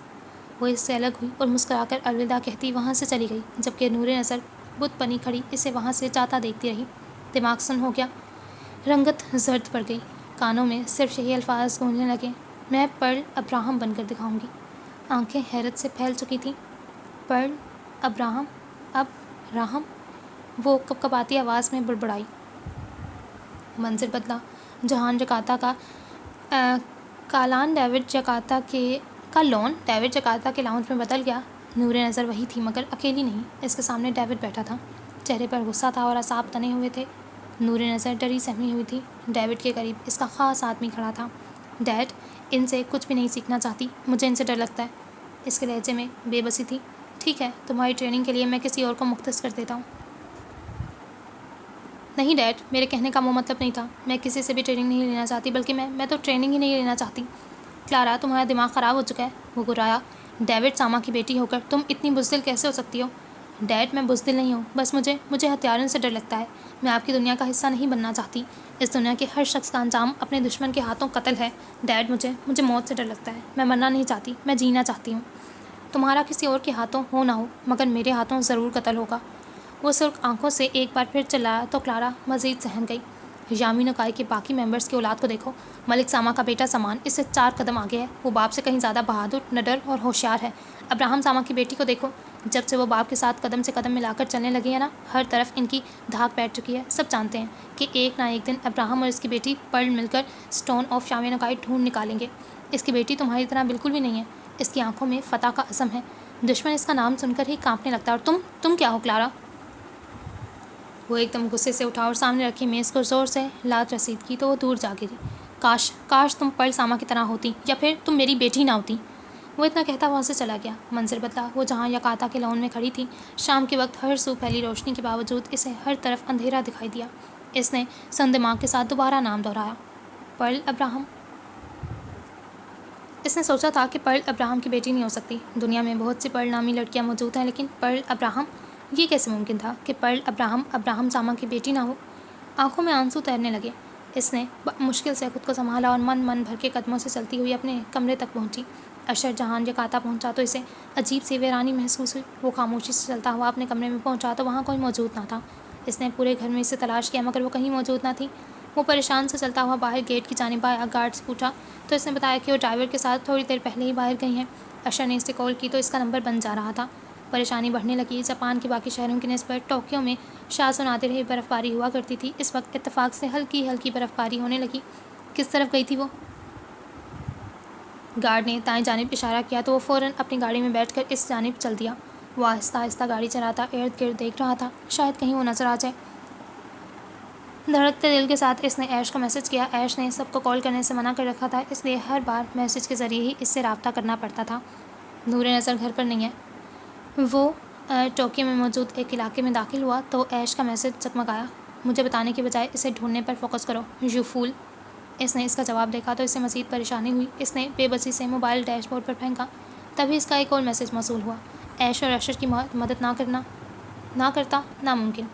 وہ اس سے الگ ہوئی اور مسکرا کر الوداع کہتی وہاں سے چلی گئی، جبکہ نور نظر بت بنی کھڑی اسے وہاں سے جاتا دیکھتی رہی۔ دماغ سن ہو گیا، رنگت زرد پڑ گئی، کانوں میں صرف یہی الفاظ گونجنے لگے، میں پرل ابراہم بن کر دکھاؤں گی۔ آنکھیں حیرت سے پھیل چکی تھیں۔ پرل ابراہم، اب راہم، وہ کپکپاتی آواز میں بڑبڑائی۔ منظر بدلا، جہان جکارتا کا لان ڈیوڈ جکارتا کے لاؤنج میں بدل گیا۔ نور نظر وہی تھی مگر اکیلی نہیں، اس کے سامنے ڈیوڈ بیٹھا تھا، چہرے پر غصہ تھا اور اعصاب تنے ہوئے تھے۔ نور نظر ڈری سہمی ہوئی تھی۔ ڈیوڈ کے قریب اس کا خاص آدمی کھڑا تھا۔ ڈیڈ، ان سے کچھ بھی نہیں سیکھنا چاہتی، مجھے ان سے ڈر لگتا ہے۔ اس کے لہجے میں بے بسی تھی۔ ٹھیک ہے، تمہاری ٹریننگ کے لیے میں کسی اور کو مختص کر دیتا ہوں۔ نہیں ڈیڈ، میرے کہنے کا وہ مطلب نہیں تھا، میں کسی سے بھی ٹریننگ نہیں لینا چاہتی، بلکہ میں تو ٹریننگ ہی نہیں لینا چاہتی۔ کلارا، تمہارا دماغ خراب ہو چکا ہے، وہ گرایا۔ ڈیوڈ، ساما کی بیٹی ہو کر تم اتنی بزدل کیسے ہو سکتی ہو؟ ڈیڈ، میں بزدل نہیں ہوں، بس مجھے ہتھیاروں سے ڈر لگتا ہے۔ میں آپ کی دنیا کا حصہ نہیں بننا چاہتی۔ اس دنیا کے ہر شخص کا انجام اپنے دشمن کے ہاتھوں قتل ہے۔ ڈیڈ، مجھے موت سے ڈر لگتا ہے، میں مرنا نہیں چاہتی، میں جینا چاہتی ہوں۔ تمہارا کسی اور کے ہاتھوں ہو نہ ہو، مگر میرے ہاتھوں ضرور قتل ہوگا۔ وہ سرخ آنکھوں سے ایک بار پھر چلایا تو کلارا مزید سہم گئی۔ یامین اکائی کے باقی ممبرز کی اولاد کو دیکھو، ملک ساما کا بیٹا سامان اس سے 4 قدم آگے ہے، وہ باپ سے کہیں زیادہ بہادر، نڈر اور ہوشیار ہے۔ ابراہم ساما کی بیٹی کو دیکھو، جب سے وہ باپ کے ساتھ قدم سے قدم ملا کر چلنے لگی ہے نا، ہر طرف ان کی دھاک بیٹھ چکی ہے۔ سب جانتے ہیں کہ ایک نہ ایک دن ابراہم اور اس کی بیٹی پرل مل کر اسٹون آف یامین اکائی ڈھونڈ نکالیں گے۔ اس کی بیٹی تمہاری طرح بالکل بھی نہیں ہے، اس کی آنکھوں میں فتح کا عزم ہے، دشمن اس کا نام سن کر ہی کانپنے لگتا ہے۔ اور تم کیا ہو کلارا؟ وہ ایک دم غصے سے اٹھا اور سامنے رکھی میز کو زور سے لات رسید کی تو وہ دور جا گری۔ کاش تم پرل ساما کی طرح ہوتی، یا پھر تم میری بیٹی نہ ہوتی۔ وہ اتنا کہتا وہاں سے چلا گیا۔ منظر بدلا، وہ جہاں یکاتا کے لان میں کھڑی تھی، شام کے وقت ہر سو پھیلی روشنی کے باوجود اسے ہر طرف اندھیرا دکھائی دیا۔ اس نے سن دماغ کے ساتھ دوبارہ نام دہرایا، پرل ابراہم۔ اس نے سوچا تھا کہ پرل ابراہم کی بیٹی نہیں ہو سکتی۔ دنیا میں بہت سی پرل نامی لڑکیاں موجود ہیں، لیکن پرل ابراہم، یہ کیسے ممکن تھا کہ پرل ابراہم ساما کی بیٹی نہ ہو؟ آنکھوں میں آنسو تیرنے لگے۔ اس نے مشکل سے خود کو سنبھالا اور من بھر کے قدموں سے چلتی ہوئی اپنے کمرے تک پہنچی۔ اشر جہان یکاتا پہنچا تو اسے عجیب سی ویرانی محسوس ہوئی۔ وہ خاموشی سے چلتا ہوا اپنے کمرے میں پہنچا تو وہاں کوئی موجود نہ تھا۔ اس نے پورے گھر میں اسے تلاش کیا مگر وہ کہیں موجود نہ تھی۔ وہ پریشان سے چلتا ہوا باہر گیٹ کی جانب آیا، گارڈ سے پوچھا تو اس نے بتایا کہ وہ ڈرائیور کے ساتھ تھوڑی دیر پہلے ہی باہر گئی ہیں۔ اشر نے اسے کال کی تو اس کا نمبر بند جا رہا تھا۔ پریشانی بڑھنے لگی۔ جاپان کے باقی شہروں کی نسبت ٹوکیو میں شاذ و نادر ہی برف باری ہوا کرتی تھی، اس وقت اتفاق سے ہلکی برف باری ہونے لگی۔ کس طرف گئی تھی وہ؟ گارڈ نے دائیں جانب اشارہ کیا تو وہ فوراً اپنی گاڑی میں بیٹھ کر اس جانب چل دیا۔ وہ آہستہ آہستہ گاڑی چلاتا ارد گرد دیکھ رہا تھا، شاید کہیں وہ نظر آ جائے۔ دھڑکتے دل کے ساتھ اس نے ایش کو میسج کیا۔ ایش نے سب کو کال کرنے سے منع کر رکھا تھا، اس لیے ہر بار میسج کے ذریعے ہی اس سے رابطہ کرنا پڑتا تھا۔ نور نظر گھر پر نہیں ہے۔ وہ ٹوکیو میں موجود ایک علاقے میں داخل ہوا تو ایش کا میسج چکمکایا۔ مجھے بتانے کے بجائے اسے ڈھونڈنے پر فوکس کرو، یو فول۔ اس نے اس کا جواب دیکھا تو اسے مزید پریشانی ہوئی۔ اس نے بے بسی سے موبائل ڈیش بورڈ پر پھینکا، تبھی اس کا ایک اور میسج موصول ہوا۔ ایش اور اشر کی مدد نہ کرتا ناممکن۔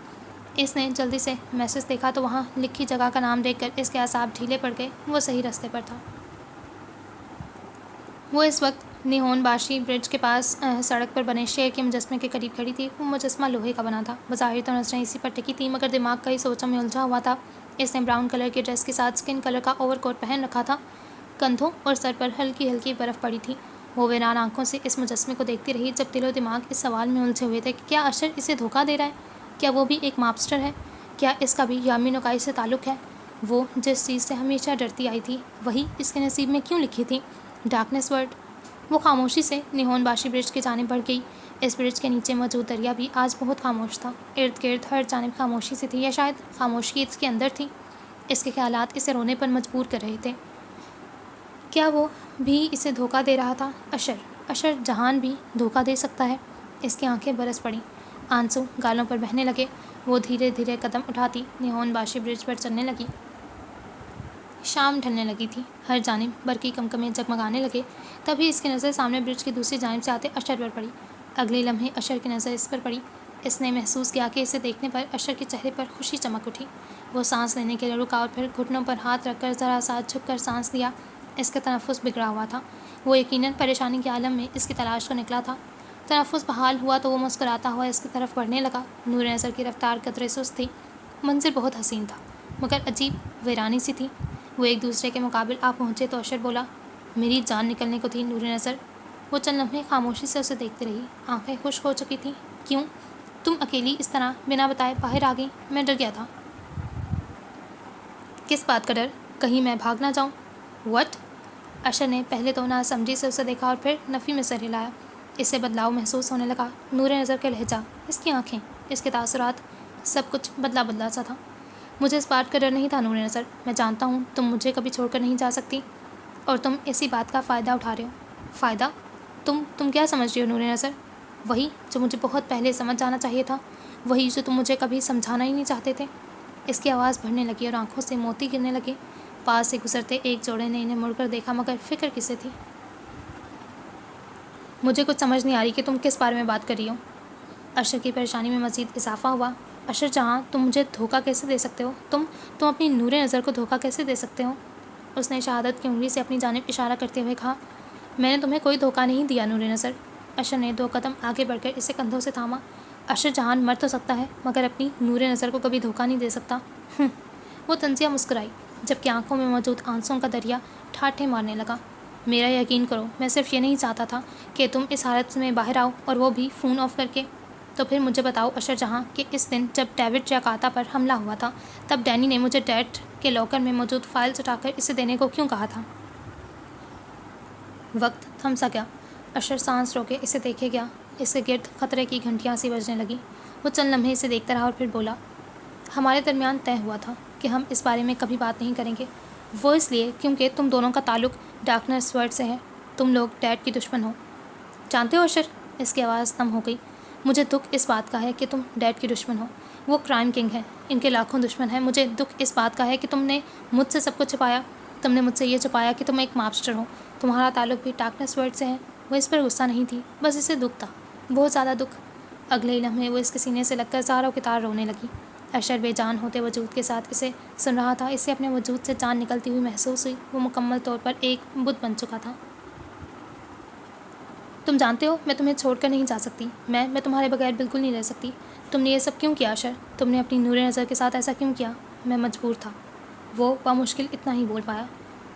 اس نے جلدی سے میسج دیکھا تو وہاں لکھی جگہ کا نام دیکھ کر اس کے اعصاب ڈھیلے پڑ گئے۔ وہ صحیح راستے پر تھا۔ وہ اس وقت نیہون باشی برج کے پاس سڑک پر بنے شیر کے مجسمے کے قریب کھڑی تھی۔ وہ مجسمہ لوہے کا بنا تھا، بظاہر تو نظریں اسی پر ٹکی تھیں، مگر دماغ کئی سوچوں میں الجھا ہوا تھا۔ اس نے براؤن کلر کی ڈریس کے ساتھ اسکن کلر کا اوور کوٹ پہن رکھا تھا، کندھوں اور سر پر ہلکی ہلکی برف پڑی تھی۔ وہ ویران آنکھوں سے اس مجسمے کو دیکھتی رہی، جب دل و دماغ اس سوال میں الجھے ہوئے تھے کہ کیا اشر اسے دھوکہ دے رہا ہے؟ کیا وہ بھی ایک مابسٹر ہے؟ کیا اس کا بھی یامی نوکائی سے تعلق ہے؟ وہ جس چیز سے ہمیشہ ڈرتی آئی تھی وہی اس کے نصیب میں کیوں لکھی تھی؟ Darkness word. وہ خاموشی سے نیہون باشی برج کی جانب بڑھ گئی۔ اس برج کے نیچے موجود دریا بھی آج بہت خاموش تھا۔ ارد گرد ہر جانب خاموشی سی تھی، یا شاید خاموشی اس کے اندر تھی۔ اس کے خیالات اسے رونے پر مجبور کر رہے تھے۔ کیا وہ بھی اسے دھوکہ دے رہا تھا؟ اشر جہان بھی دھوکہ دے سکتا ہے؟ اس کی آنکھیں برس پڑیں، آنسو گالوں پر بہنے لگے۔ وہ دھیرے دھیرے قدم اٹھاتی نیہون باشی برج پر چلنے لگی۔ شام ڈھلنے لگی تھی، ہر جانب برقی کمکمے جگمگانے لگے۔ تبھی اس کی نظر سامنے برج کی دوسری جانب سے آتے اشر پر پڑی۔ اگلے لمحے اشر کی نظر اس پر پڑی۔ اس نے محسوس کیا کہ اسے دیکھنے پر اشر کے چہرے پر خوشی چمک اٹھی۔ وہ سانس لینے کے لیے رکا اور پھر گھٹنوں پر ہاتھ رکھ کر ذرا سا جھک کر سانس لیا۔ اس کا تنفس بگڑا ہوا تھا۔ وہ یقیناً پریشانی کے عالم میں اس کی تلاش کو نکلا تھا۔ تنفس بحال ہوا تو وہ مسکراتا ہوا اس کی طرف بڑھنے لگا۔ نور نظر کی رفتار قدرے سست تھی۔ منظر بہت حسین تھا، مگر عجیب ویرانی سی تھی۔ وہ ایک دوسرے کے مقابل آ پہنچے تو اشر بولا، میری جان نکلنے کو تھی نور نظر۔ وہ چند لمحے خاموشی سے اسے دیکھتی رہی، آنکھیں خشک ہو چکی تھیں۔ کیوں تم اکیلی اس طرح بنا بتائے باہر آ گئی؟ میں ڈر گیا تھا۔ کس بات کا ڈر؟ کہیں میں بھاگ نہ جاؤں؟ وٹ؟ اشر نے پہلے تو ناسمجھی سے اسے دیکھا اور پھر نفی میں سر ہلایا۔ اسے بدلاؤ محسوس ہونے لگا۔ نور نظر کا لہجہ، اس کی آنکھیں، اس کے تاثرات، سب کچھ بدلا بدلا سا تھا۔ مجھے اس بات کا ڈر نہیں تھا نور نظر۔ میں جانتا ہوں تم مجھے کبھی چھوڑ کر نہیں جا سکتی، اور تم اسی بات کا فائدہ اٹھا رہے ہو۔ فائدہ؟ تم کیا سمجھ رہی ہو نور نظر؟ وہی جو مجھے بہت پہلے سمجھ جانا چاہیے تھا، وہی جو تم مجھے کبھی سمجھانا ہی نہیں چاہتے تھے۔ اس کی آواز بڑھنے لگی اور آنکھوں سے موتی گرنے لگے۔ پاس سے گزرتے ایک جوڑے نے انہیں مڑ کر دیکھا، مگر فکر کسے تھی؟ مجھے کچھ سمجھ نہیں آ رہی کہ تم کس بارے میں بات کر رہی ہو۔ اشر کی پریشانی میں مزید اضافہ ہوا۔ اشر جہاں، تم مجھے دھوکہ کیسے دے سکتے ہو؟ تم اپنی نور نظر کو دھوکہ کیسے دے سکتے ہو؟ اس نے شہادت کی انگلی سے اپنی جانب اشارہ کرتے ہوئے کہا، میں نے تمہیں کوئی دھوکہ نہیں دیا نور نظر۔ اشر نے 2 قدم آگے بڑھ کر اسے کندھوں سے تھاما۔ اشر جہان مر تو سکتا ہے، مگر اپنی نور نظر کو کبھی دھوکہ نہیں دے سکتا۔ وہ طنزیہ مسکرائی، جبکہ آنکھوں میں موجود آنسوؤں کا دریا ٹھاٹھیں مارنے لگا۔ میرا یقین کرو، میں صرف یہ نہیں چاہتا تھا کہ تم اس حالت میں باہر آؤ، اور وہ بھی فون آف کر کے۔ تو پھر مجھے بتاؤ اشر جہاں کہ اس دن جب ڈیوڈ جاکارتا پر حملہ ہوا تھا، تب ڈینی نے مجھے ڈیڈ کے لاکر میں موجود فائلز اٹھا کر اسے دینے کو کیوں کہا تھا؟ وقت تھم سا گیا۔ اشر سانس روکے اسے دیکھے گیا۔ اس کے گرد خطرے کی گھنٹیاں سی بجنے لگیں۔ وہ چند لمحے اسے دیکھتا رہا اور پھر بولا، ہمارے درمیان طے ہوا تھا کہ ہم اس بارے میں کبھی بات نہیں کریں گے۔ وہ اس لیے کیونکہ تم دونوں کا تعلق ڈارکنیس ورڈ سے ہے۔ تم لوگ ڈیڈ کی دشمن ہو۔ جانتے ہو اشر؟ اس کی آواز نم ہو گئی۔ مجھے دکھ اس بات کا ہے کہ تم ڈیڈ کی دشمن ہو۔ وہ کرائم کنگ ہے، ان کے لاکھوں دشمن ہیں۔ مجھے دکھ اس بات کا ہے کہ تم نے مجھ سے سب کچھ چھپایا۔ تم نے مجھ سے یہ چھپایا کہ تم ایک مابسٹر ہو۔ تمہارا تعلق بھی ڈارکنیس ورڈ سے ہے۔ وہ اس پر غصہ نہیں تھی، بس اسے دکھ تھا، بہت زیادہ دکھ۔ اگلے ہی لمحے وہ اس کے سینے سے لگ کر زاروں کی طرح رونے لگی۔ اشر بے جان ہوتے وجود کے ساتھ اسے سن رہا تھا۔ اسے اپنے وجود سے جان نکلتی ہوئی محسوس ہوئی۔ وہ مکمل طور پر ایک بت بن چکا تھا۔ تم جانتے ہو میں تمہیں چھوڑ کر نہیں جا سکتی۔ میں تمہارے بغیر بالکل نہیں رہ سکتی۔ تم نے یہ سب کیوں کیا اشر؟ تم نے اپنی نور نظر کے ساتھ ایسا کیوں کیا؟ میں مجبور تھا۔ وہ بامشکل اتنا ہی بول پایا۔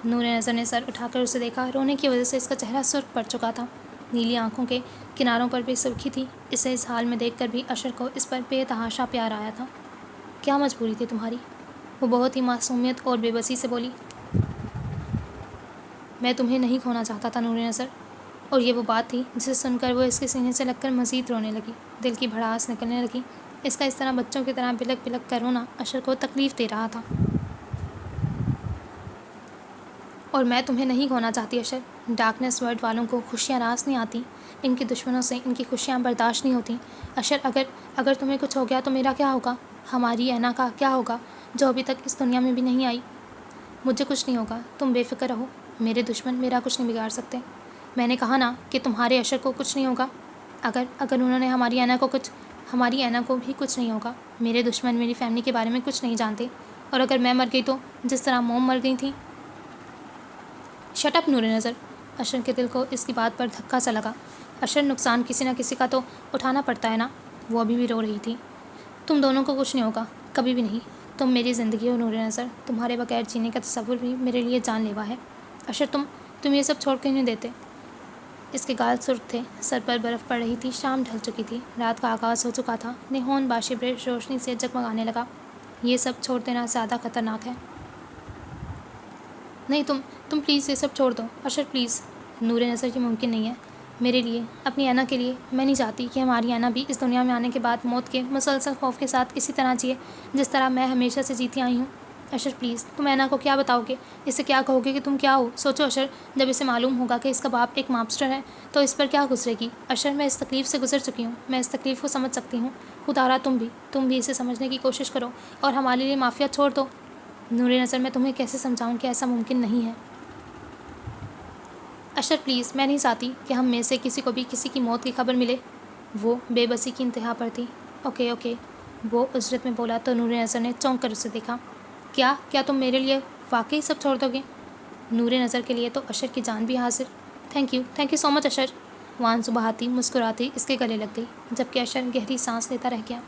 نور نظر نے سر اٹھا کر اسے دیکھا۔ رونے کی وجہ سے اس کا چہرہ سرخ پڑ چکا تھا، نیلی آنکھوں کے کناروں پر بھی سرخی تھی۔ اسے اس حال میں دیکھ کر بھی اشر کو اس پر بے تحاشا پیار آیا تھا۔ کیا مجبوری تھی تمہاری؟ وہ بہت ہی معصومیت اور بے بسی سے بولی، میں تمہیں نہیں کھونا چاہتا تھا نور نظر۔ اور یہ وہ بات تھی جسے سن کر وہ اس کے سینے سے لگ کر مزید رونے لگی۔ دل کی بھڑاس نکلنے لگی۔ اس کا اس طرح بچوں کی طرح بلک بلک کر رونا اشر کو تکلیف دے رہا تھا۔ اور میں تمہیں نہیں کھونا چاہتی اشر۔ ڈارکنیس ورلڈ والوں کو خوشیاں راس نہیں آتی، ان کی دشمنوں سے ان کی خوشیاں برداشت نہیں ہوتی۔ اشر، اگر تمہیں کچھ ہو گیا تو میرا کیا ہوگا؟ ہماری اینا کا کیا ہوگا جو ابھی تک اس دنیا میں بھی نہیں آئی؟ مجھے کچھ نہیں ہوگا، تم بے فکر رہو، میرے دشمن میرا کچھ نہیں بگاڑ سکتے۔ میں نے کہا نا کہ تمہارے اشر کو کچھ نہیں ہوگا۔ اگر انہوں نے ہماری اینا کو بھی کچھ نہیں ہوگا۔ میرے دشمن میری فیملی کے بارے میں کچھ نہیں جانتے، اور اگر میں مر گئی تو جس طرح موم مر گئی تھی۔ شٹ اپ نور نظر۔ اشر کے دل کو اس کی بات پر دھکا سا لگا۔ اشر، نقصان کسی نہ کسی کا تو اٹھانا پڑتا ہے نا۔ وہ ابھی بھی رو رہی تھی۔ تم دونوں کو کچھ نہیں ہوگا، کبھی بھی نہیں۔ تم میری زندگی ہو نور نظر، تمہارے بغیر جینے کا تصور بھی میرے لیے جان لیوا ہے۔ اشر، تم یہ سب چھوڑ کے نہیں دیتے؟ اس کے گال سرخ تھے، سر پر برف پڑ رہی تھی، شام ڈھل چکی تھی، رات کا آغاز ہو چکا تھا، نیون باشی برش روشنی سے جگمگانے لگا۔ یہ سب چھوڑ دینا زیادہ خطرناک ہے۔ نہیں، تم پلیز یہ سب چھوڑ دو اشر، پلیز۔ نور نظر، یہ ممکن نہیں ہے میرے لیے، اپنی اینا کے لیے۔ میں نہیں چاہتی کہ ہماری اینا بھی اس دنیا میں آنے کے بعد موت کے مسلسل خوف کے ساتھ اسی طرح جیے جس طرح میں ہمیشہ سے جیتی آئی ہوں۔ اشر پلیز، تم اینا کو کیا بتاؤ گے؟ اسے کیا کہو گے کہ تم کیا ہو؟ سوچو اشر، جب اسے معلوم ہوگا کہ اس کا باپ ایک مابسٹر ہے تو اس پر کیا گزرے گی؟ اشر، میں اس تکلیف سے گزر چکی ہوں، میں اس تکلیف کو سمجھ سکتی ہوں۔ خدارا تم بھی اسے سمجھنے کی کوشش کرو اور ہمارے لیے مافیا چھوڑ دو۔ نور نظر، میں تمہیں کیسے سمجھاؤں کہ ایسا ممکن نہیں ہے؟ اشر پلیز، میں نہیں چاہتی کہ ہم میں سے کسی کو بھی کسی کی موت کی خبر ملے۔ وہ بے بسی کی انتہا پر تھی۔ اوکے، وہ اجرت میں بولا تو نور نظر نے چونک کر اسے دیکھا۔ کیا تم میرے لیے واقعی سب چھوڑ دو گے؟ نور نظر کے لیے تو اشر کی جان بھی حاضر۔ تھینک یو سو مچ اشر۔ وہ آنسو بہاتی مسکراتی اس کے گلے لگ گئی، جبکہ اشر گہری سانس لیتا رہ گیا۔